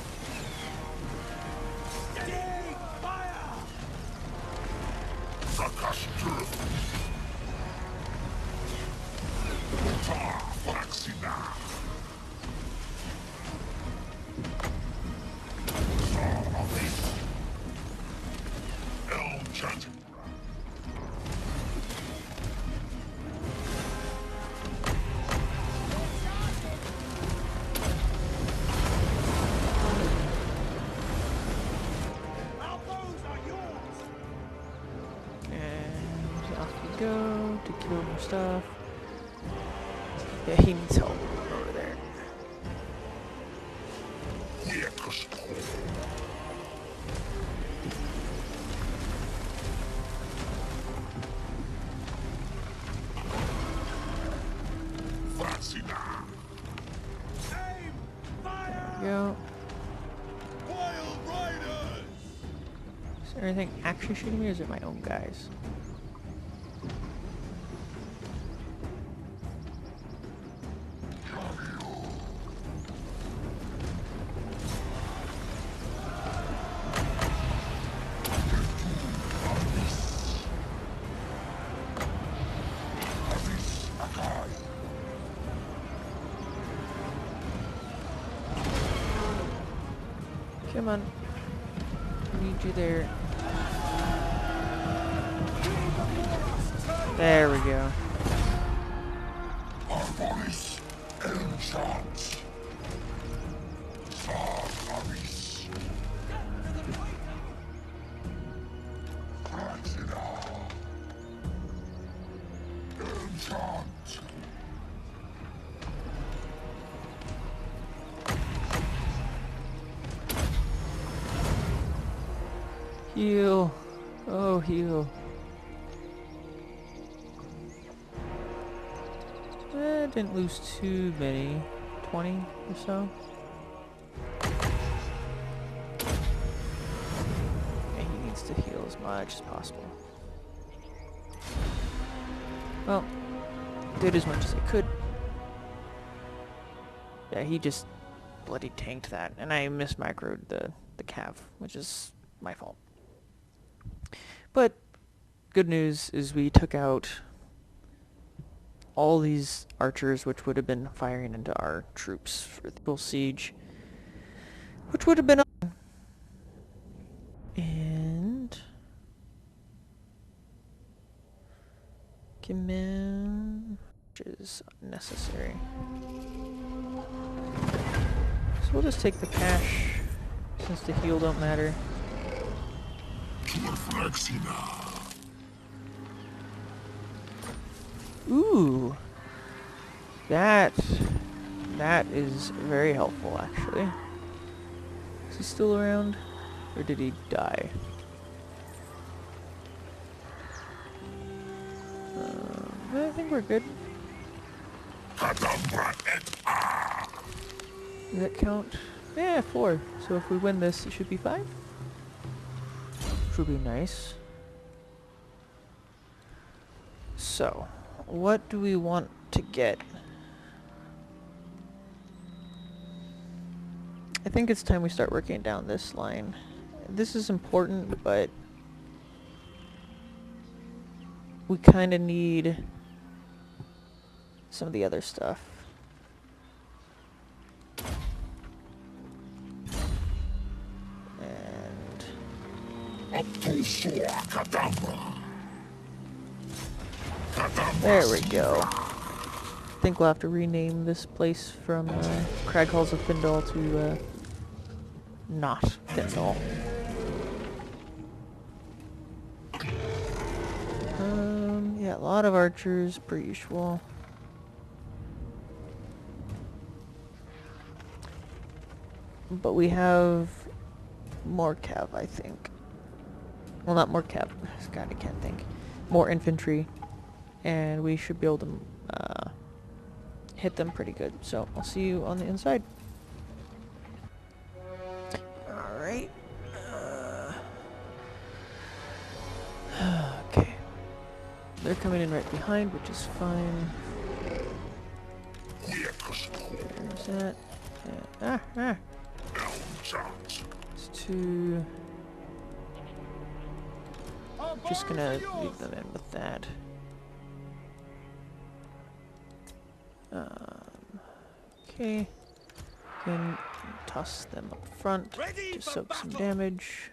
Steady fire! Zakash Durthu. Tar Flaxina. Tar Avis. El Chanting. Our bows are yours! And off we go to kill more stuff. Yeah, he needs help over there. Yekus. Flaxina. Aim! Fire! There we go. Wild riders! Is there anything actually shooting me, or is it my own guys? Avis Akai. Come on. Need you there. There we go. Arboris Enchant. Tar Avis. Flaxina. Enchant. Heal. Oh, heal. Didn't lose too many. 20 or so. Yeah, he needs to heal as much as possible. Well, did as much as I could. Yeah, he just bloody tanked that, and I mismicroed the cav, which is my fault. But good news is we took out all these archers, which would have been firing into our troops for the full siege, which would have been and command, which is necessary. So we'll just take the cash since the heal don't matter. Flaxina. Ooh, that is very helpful, actually. Is he still around, or did he die? I think we're good. Kadambra et A. Does that count? Yeah, 4. So if we win this, it should be 5. Which would be nice. So, what do we want to get? I think it's time we start working down this line. This is important, but we kind of need some of the other stuff. And Up to Soa Kadambra. Kadambra. there we go. I think we'll have to rename this place from Crag Halls of Findol to not Findol. Yeah, a lot of archers, per usual. But we have more cav, I think. Well, not more cav. God, I can't think. More infantry. And we should be able to hit them pretty good. So I'll see you on the inside. Alright. Okay. They're coming in right behind, which is fine. There's that. It's two. Just gonna leave them in with that. Okay. Then toss them up front to soak some damage.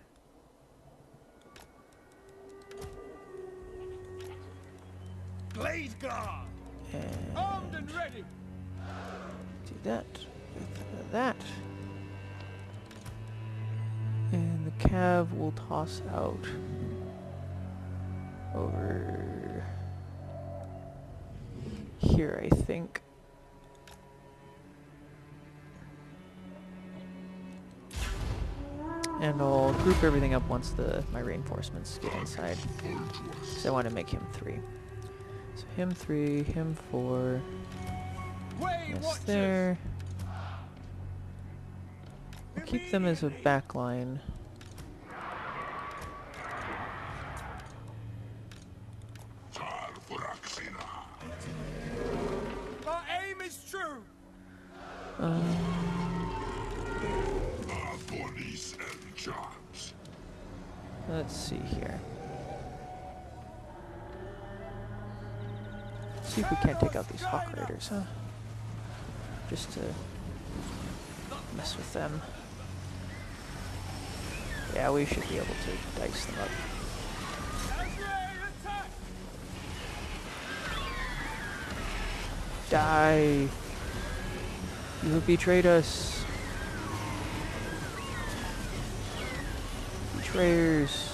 Blade guard! Armed and ready! Do that with that. And the cav will toss out over here, I think. And I'll group everything up once my reinforcements get inside. So I want to make him 3. So him 3, him 4. Yes, there. I'll keep them as a back line. Our aim is true! Let's see here. See if we can't take out these Hawk Riders, huh? Just to mess with them. Yeah, we should be able to dice them up. Die! You have betrayed us! Betrayers!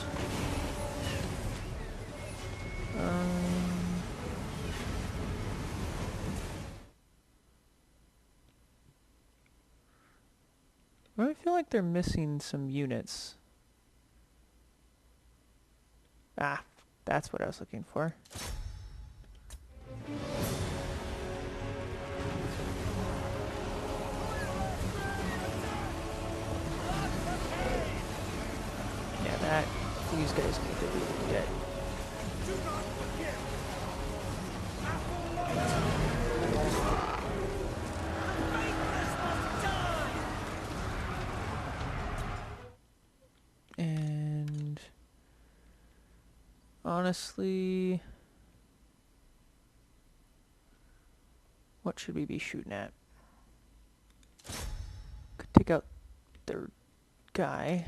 I feel like they're missing some units. Ah, that's what I was looking for. Yeah, that. These guys need to be dead. And honestly, what should we be shooting at? Could take out their guy.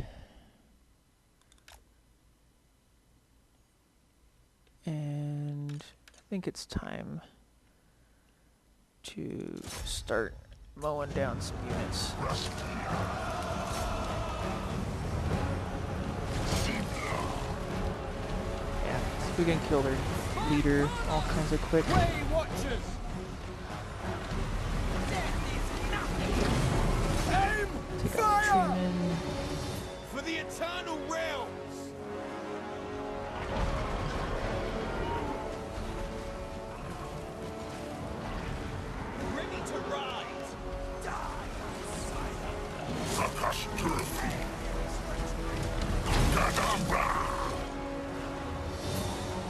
And I think it's time to start mowing down some units. Yeah, if we can kill their leader all kinds of quick. Take out Truman. For the eternal realms! Ready to ride! Die!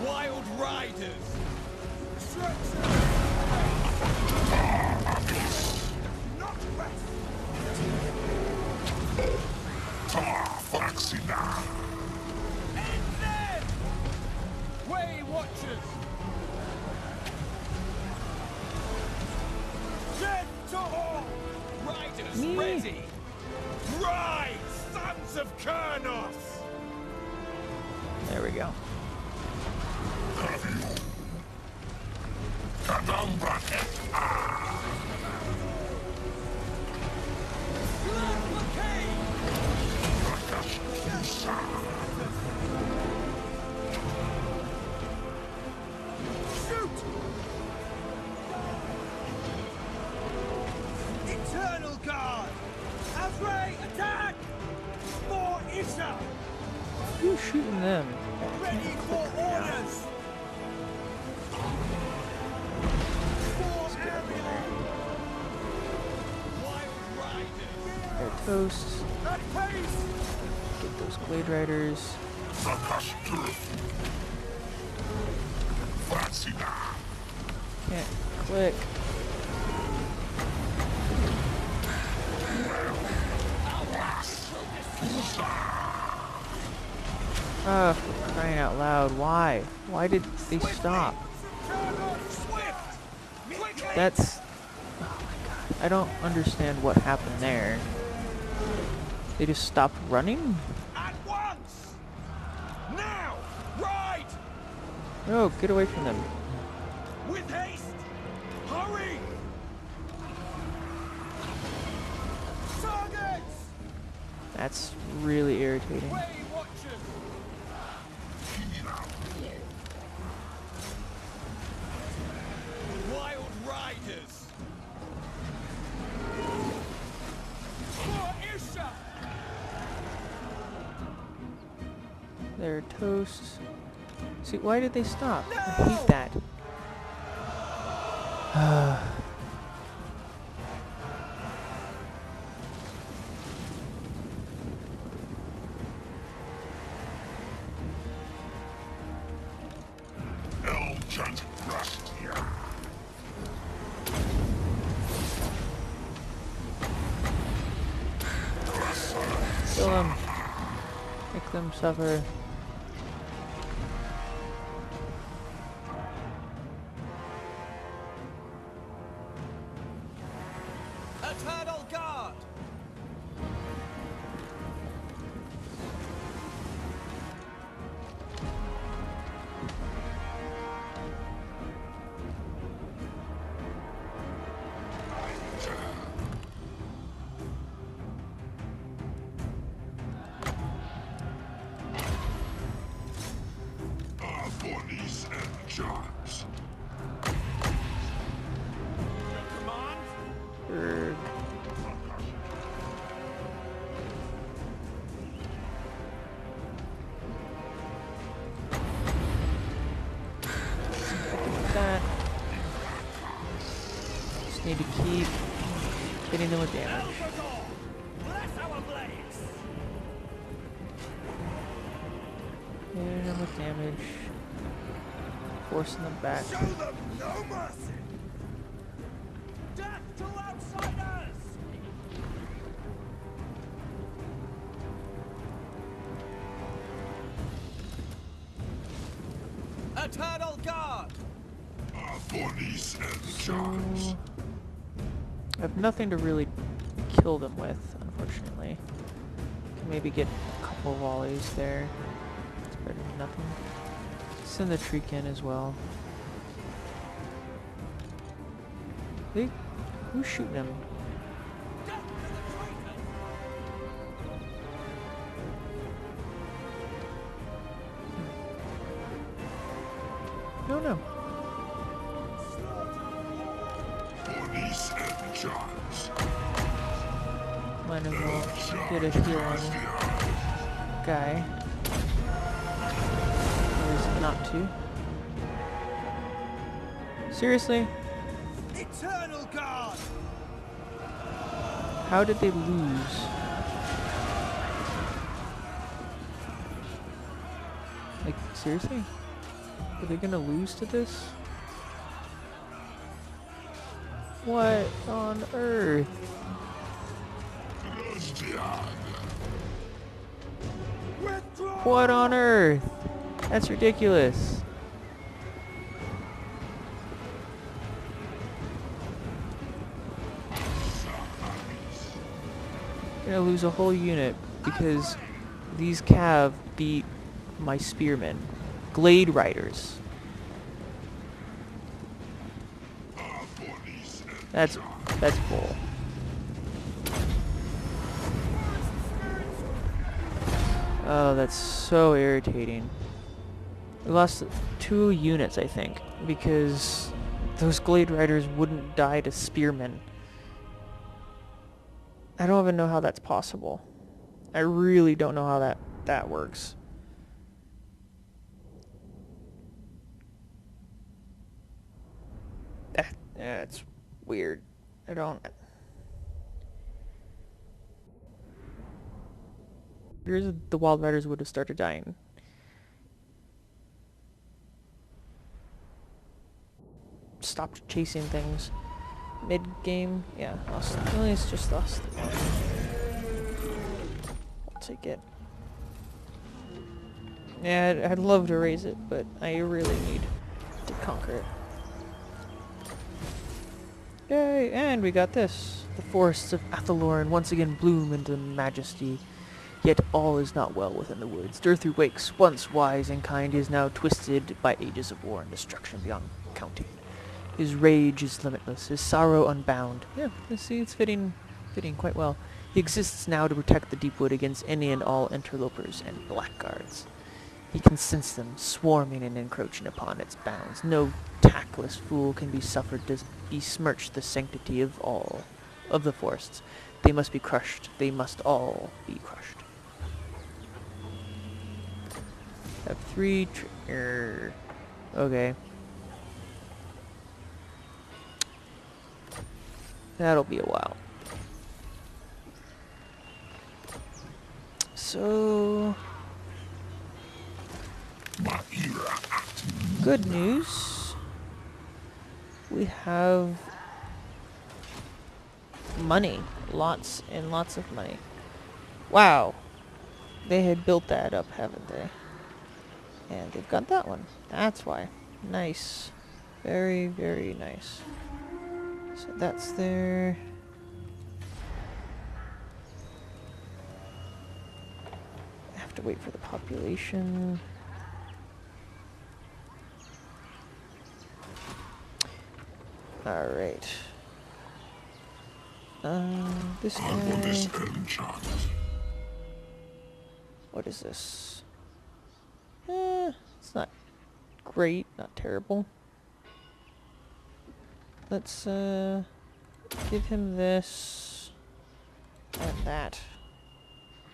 Wild riders! Not rest! End them! Way Watchers! Death to all! Riders ready! Ride, sons of Kurnos! There we go. Shoot! Eternal Guard! Azray, attack! For Isha! Whoosh. shooting them? I Ready can't for click right now. orders! Let's get up in there. Wild riders! Air toast. At pace! Get those Glade Riders. Can't click. For crying out loud, why? Why did they stop? Swift! Quickly! That's... Oh my god. I don't understand what happened there. They just stopped running? At once! Now! Ride! No, get away from them. With haste! Hurry! Targets! That's really irritating. Way watchers! Wild riders! For Isha! They're toast. See, why did they stop? I hate that. Kill them. Make them suffer. Eternal Guard! Bodies and jobs. Your command? Erg. That. Just need to keep hitting them with damage. Elfador! Bless our blades! Hitting them with damage. Forcing them back. Show them no mercy! Death to outsiders! Eternal Guard! Bodies and So, jobs. I have nothing to really kill them with, unfortunately. Can maybe get a couple volleys there. It's better than nothing. Send the Treekin as well. Who's shooting him? Death to the traitors! No, no. Bodies and jobs. Might as well get a heal on the guy. Or is it not to? Seriously? Eternal Guard! How did they lose? Like, seriously? Are they gonna lose to this? What on earth? Withdraw! What on earth? That's ridiculous. I'm gonna lose a whole unit because these cav beat my spearmen. Glade Riders. That's bull. Oh, that's so irritating. We lost 2 units, I think, because those Glade Riders wouldn't die to spearmen. I don't even know how that's possible. I really don't know how that works. Yeah, it's weird. I don't... Here's the Wild Riders would have started dying. Stopped chasing things. Mid-game, yeah, lost. Well, it's just lost. I'll take it. Yeah, I'd love to raise it, but I really need to conquer it. Yay, and we got this. The forests of Athaloran once again bloom into majesty. Yet all is not well within the woods. Durthu wakes, once wise and kind, he is now twisted by ages of war and destruction beyond counting. His rage is limitless, his sorrow unbound. Yeah, you see, it's fitting quite well. He exists now to protect the deep wood against any and all interlopers and blackguards. He can sense them, swarming and encroaching upon its bounds. No tactless fool can be suffered to besmirch the sanctity of all of the forests. They must be crushed. They must all be crushed. Have 3 okay. That'll be a while. So... good news. We have money. Lots and lots of money. Wow. They had built that up, haven't they? And they've got that one. That's why. Nice. Very, very nice. So that's there. I have to wait for the population. Alright. This guy... what is this? It's not great, not terrible. Let's, give him this and that.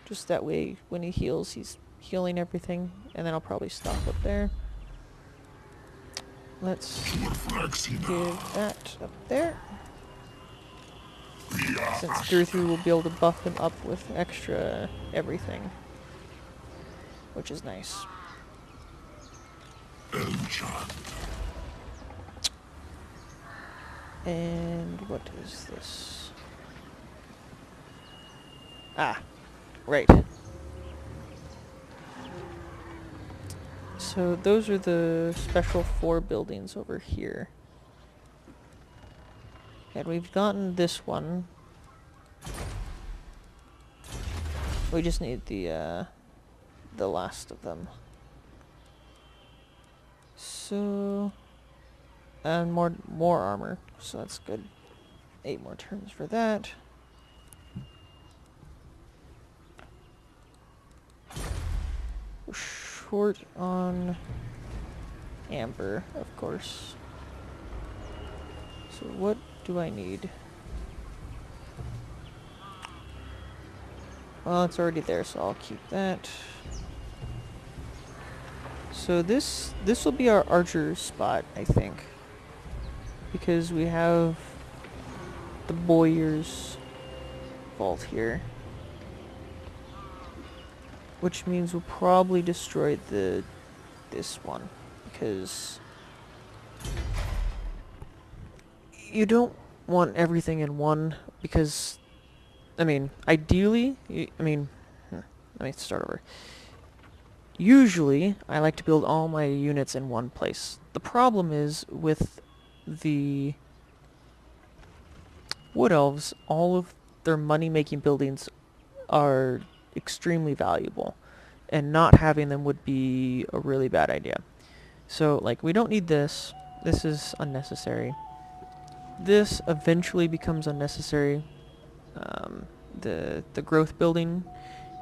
Just that way, when he heals, he's healing everything, and then I'll probably stop up there. Let's give that up there. Since Durthu will be able to buff him up with extra everything. Which is nice. And what is this? Ah, right. So those are the special 4 buildings over here. And we've gotten this one. We just need the last of them. So, and more armor, so that's good. 8 more turns for that. We're short on amber, of course. So what do I need? Well, it's already there, so I'll keep that. So this will be our archer spot, I think. Because we have the Boyer's vault here. Which means we'll probably destroy this one. Because you don't want everything in one, because, I mean, ideally, let me start over. Usually, I like to build all my units in one place. The problem is, with the Wood Elves, all of their money-making buildings are extremely valuable, and not having them would be a really bad idea. So, like, we don't need this. This is unnecessary. This eventually becomes unnecessary. The growth building,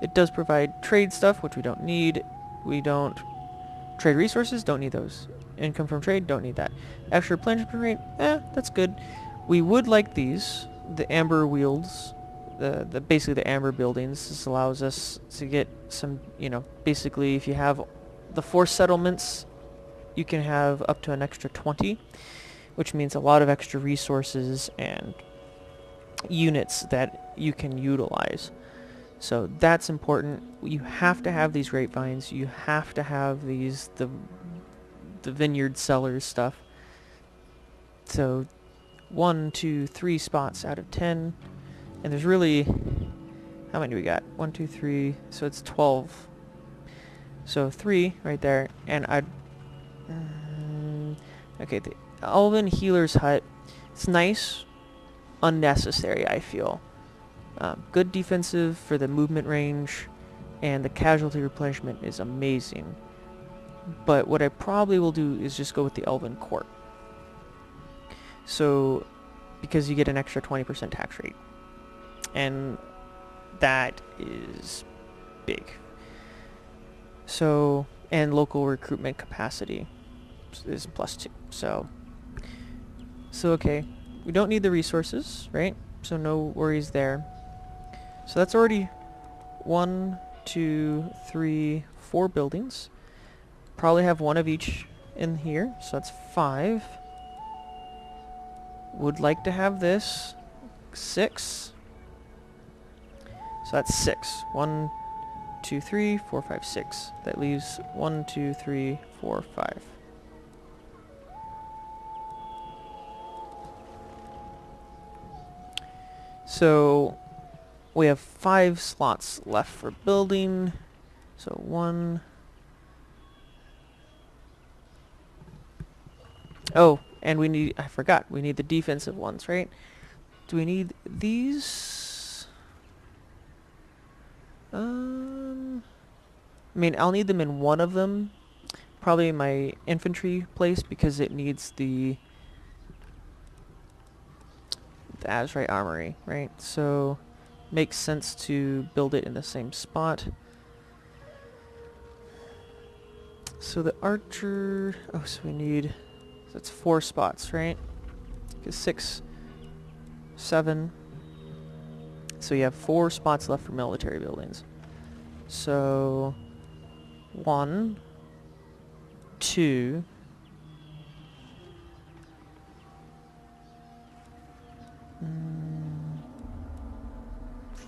it does provide trade stuff, which we don't need. We don't trade resources, don't need those. Income from trade, don't need that. Extra replenishment rate, that's good. We would like these, the amber wheels, basically the amber buildings. This allows us to get some, basically if you have the 4 settlements, you can have up to an extra 20. which means a lot of extra resources and units that you can utilize. So that's important. You have to have these grapevines. You have to have the vineyard sellers stuff. So 1, 2, 3 spots out of 10. And there's really, how many do we got? 1, 2, 3, so it's 12. So 3 right there. And okay, the Elven Healer's Hut. It's nice, unnecessary, I feel. Good defensive for the movement range, and the casualty replenishment is amazing. But what I probably will do is just go with the Elven Court. So, because you get an extra 20% tax rate. And that is big. So, and local recruitment capacity is +2. So okay, we don't need the resources, right? So no worries there. So that's already 1, 2, 3, 4 buildings. Probably have one of each in here, so that's 5. Would like to have this 6. So that's 6. 1, 2, 3, 4, 5, 6. That leaves 1, 2, 3, 4, 5. So we have 5 slots left for building. So 1. Oh, and we need, I forgot, we need the defensive ones, right? Do we need these? I mean, I'll need them in one of them. Probably my infantry place, because it needs the Azrite Armory, right? So makes sense to build it in the same spot. So the archer, oh, so we need, that's 4 spots, right? Because 6, 7. So you have 4 spots left for military buildings. So 1, 2,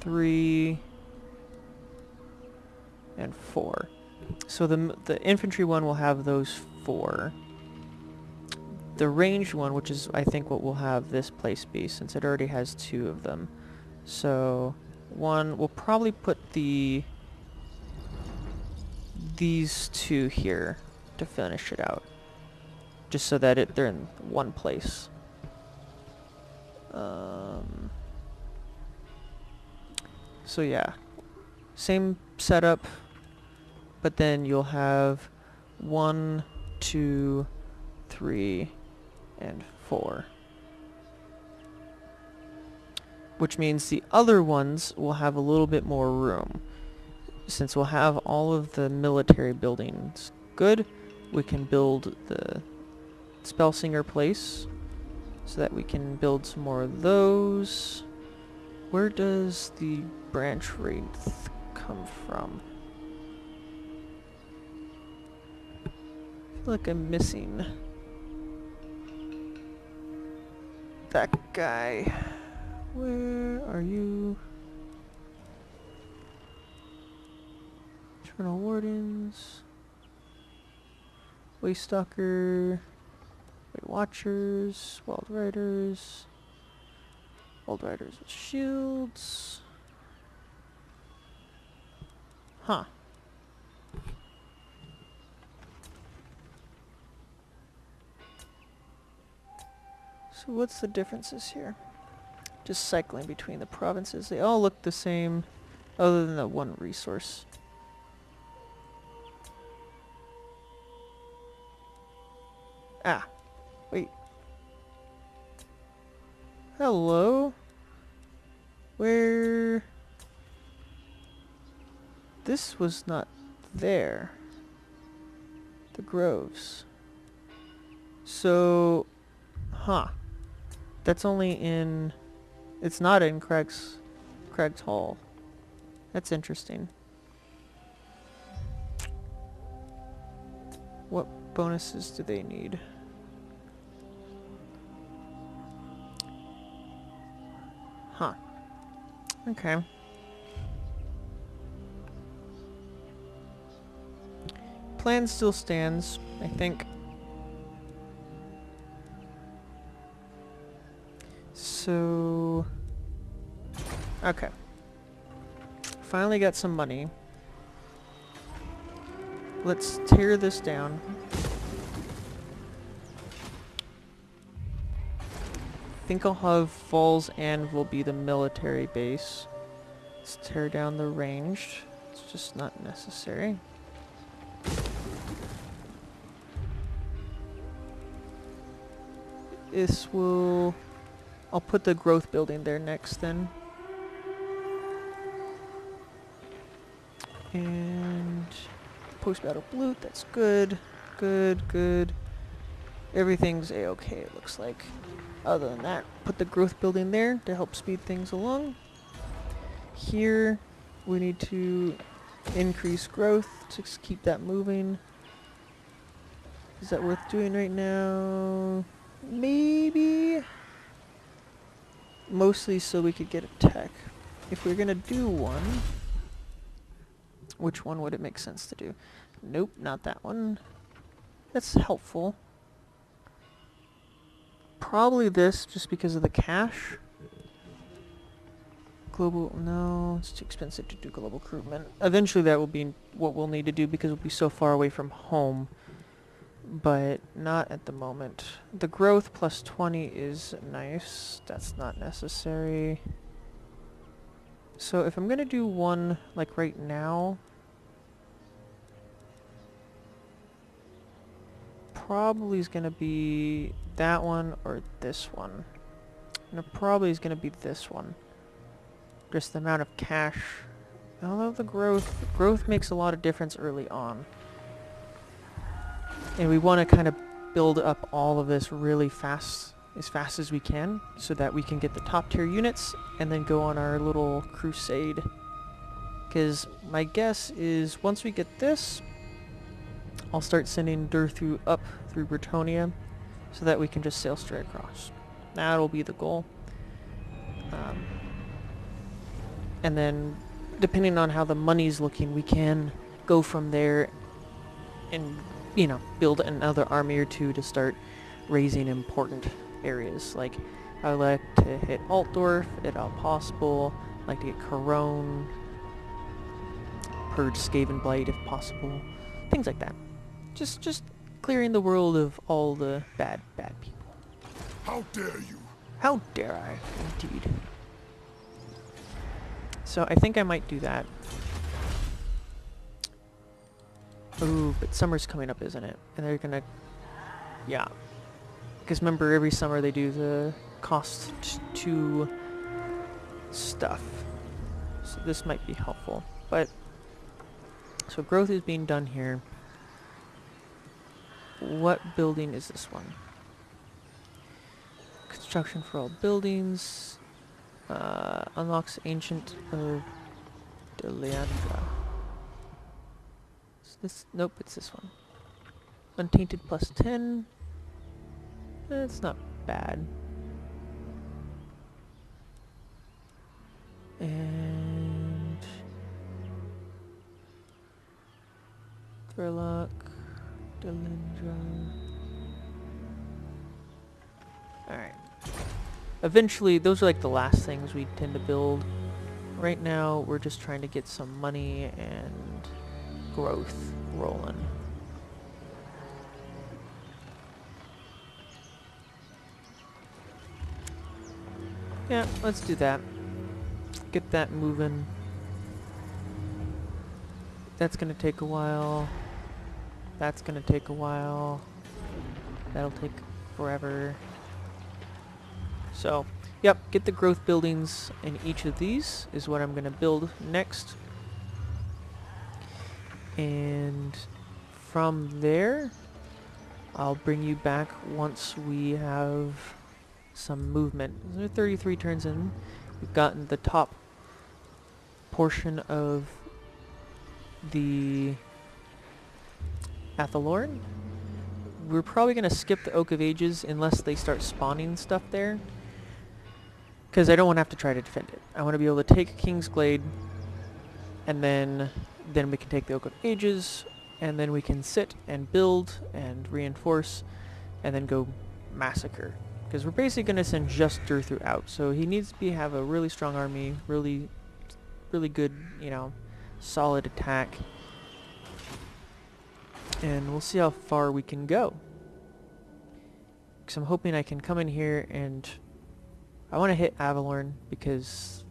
3, and 4. So the infantry one will have those 4. The ranged one, which is I think what we'll have this place be, since it already has 2 of them. So 1, we'll probably put these 2 here to finish it out, just so that they're in one place. So yeah, same setup, but then you'll have 1, 2, 3, and 4. Which means the other ones will have a little bit more room. Since we'll have all of the military buildings good, we can build the Spellsinger place, so that we can build some more of those. Where does the branch wraith come from? I feel like I'm missing that guy. Where are you? Eternal Wardens, Waystalker, Weight Watchers, Wild Riders with shields. Huh. So what's the differences here? Just cycling between the provinces. They all look the same, other than that one resource. Ah, wait. Hello? Where? This was not there. The groves. So, huh. That's only in... It's not in Craig's Hall. That's interesting. What bonuses do they need? Huh. Okay. Plan still stands, I think. So... Okay. Finally got some money. Let's tear this down. I think I'll have Falls Anvil be the military base. Let's tear down the ranged. It's just not necessary. This will... I'll put the growth building there next then. And post-battle loot, that's good. Good, good. Everything's a-okay, it looks like. Other than that, put the growth building there to help speed things along. Here, we need to increase growth to keep that moving. Is that worth doing right now? Maybe. Mostly so we could get a tech. If we're gonna do one, which one would it make sense to do? Nope, not that one. That's helpful. Probably this, just because of the cash. Global, no, it's too expensive to do global recruitment. Eventually that will be what we'll need to do because we'll be so far away from home. But not at the moment. The growth plus 20 is nice. That's not necessary. So if I'm gonna do one like right now, probably is gonna be that one or this one. And it probably is gonna be this one. Just the amount of cash. Although the growth makes a lot of difference early on. And we want to kind of build up all of this really fast as we can, so that we can get the top tier units and then go on our little crusade. Because my guess is once we get this, I'll start sending Durthu up through Bretonia so that we can just sail straight across. That'll be the goal. And then, depending on how the money's looking, we can go from there and, you know, build another army or two to start raising important areas. Like, I would like to hit Altdorf if all possible. I'd like to get Corone, purge Skaven Blight if possible. Things like that. Just clearing the world of all the bad people. How dare you? How dare I, indeed. So I think I might do that. Ooh, but summer's coming up, isn't it? And they're gonna... Yeah. Because remember, every summer they do the cost to stuff. So this might be helpful. But... So growth is being done here. What building is this one? Construction for all buildings. Unlocks Ancient of Deleandra. Is this? Nope, it's this one. Untainted plus 10. That's not bad. And... Thurlock. Delindra. Alright. Eventually, those are like the last things we tend to build. Right now, we're just trying to get some money and growth rolling. Yeah, let's do that. Get that moving. That's gonna take a while. That's gonna take a while. That'll take forever. So, yep, get the growth buildings in each of these is what I'm gonna build next. And from there, I'll bring you back once we have some movement. There are 33 turns in. We've gotten the top portion of the Athalorn. We're probably going to skip the Oak of Ages unless they start spawning stuff there. Because I don't want to have to try to defend it. I want to be able to take King's Glade, and then we can take the Oak of Ages, and then we can sit and build and reinforce, and then go massacre. Because we're basically going to send just Durthu out, so he needs to have a really strong army, really good, you know, solid attack. And we'll see how far we can go. Because I'm hoping I can come in here and I want to hit Avalorn because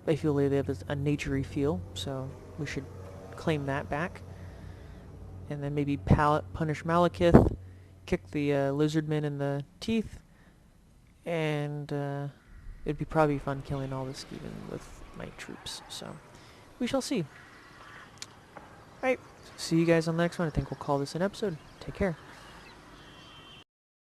I feel they have a naturey feel, so we should claim that back. And then maybe punish Malekith, kick the lizardmen in the teeth, and it'd be probably fun killing all this even with my troops. So we shall see. Alright, see you guys on the next one. I think we'll call this an episode. Take care.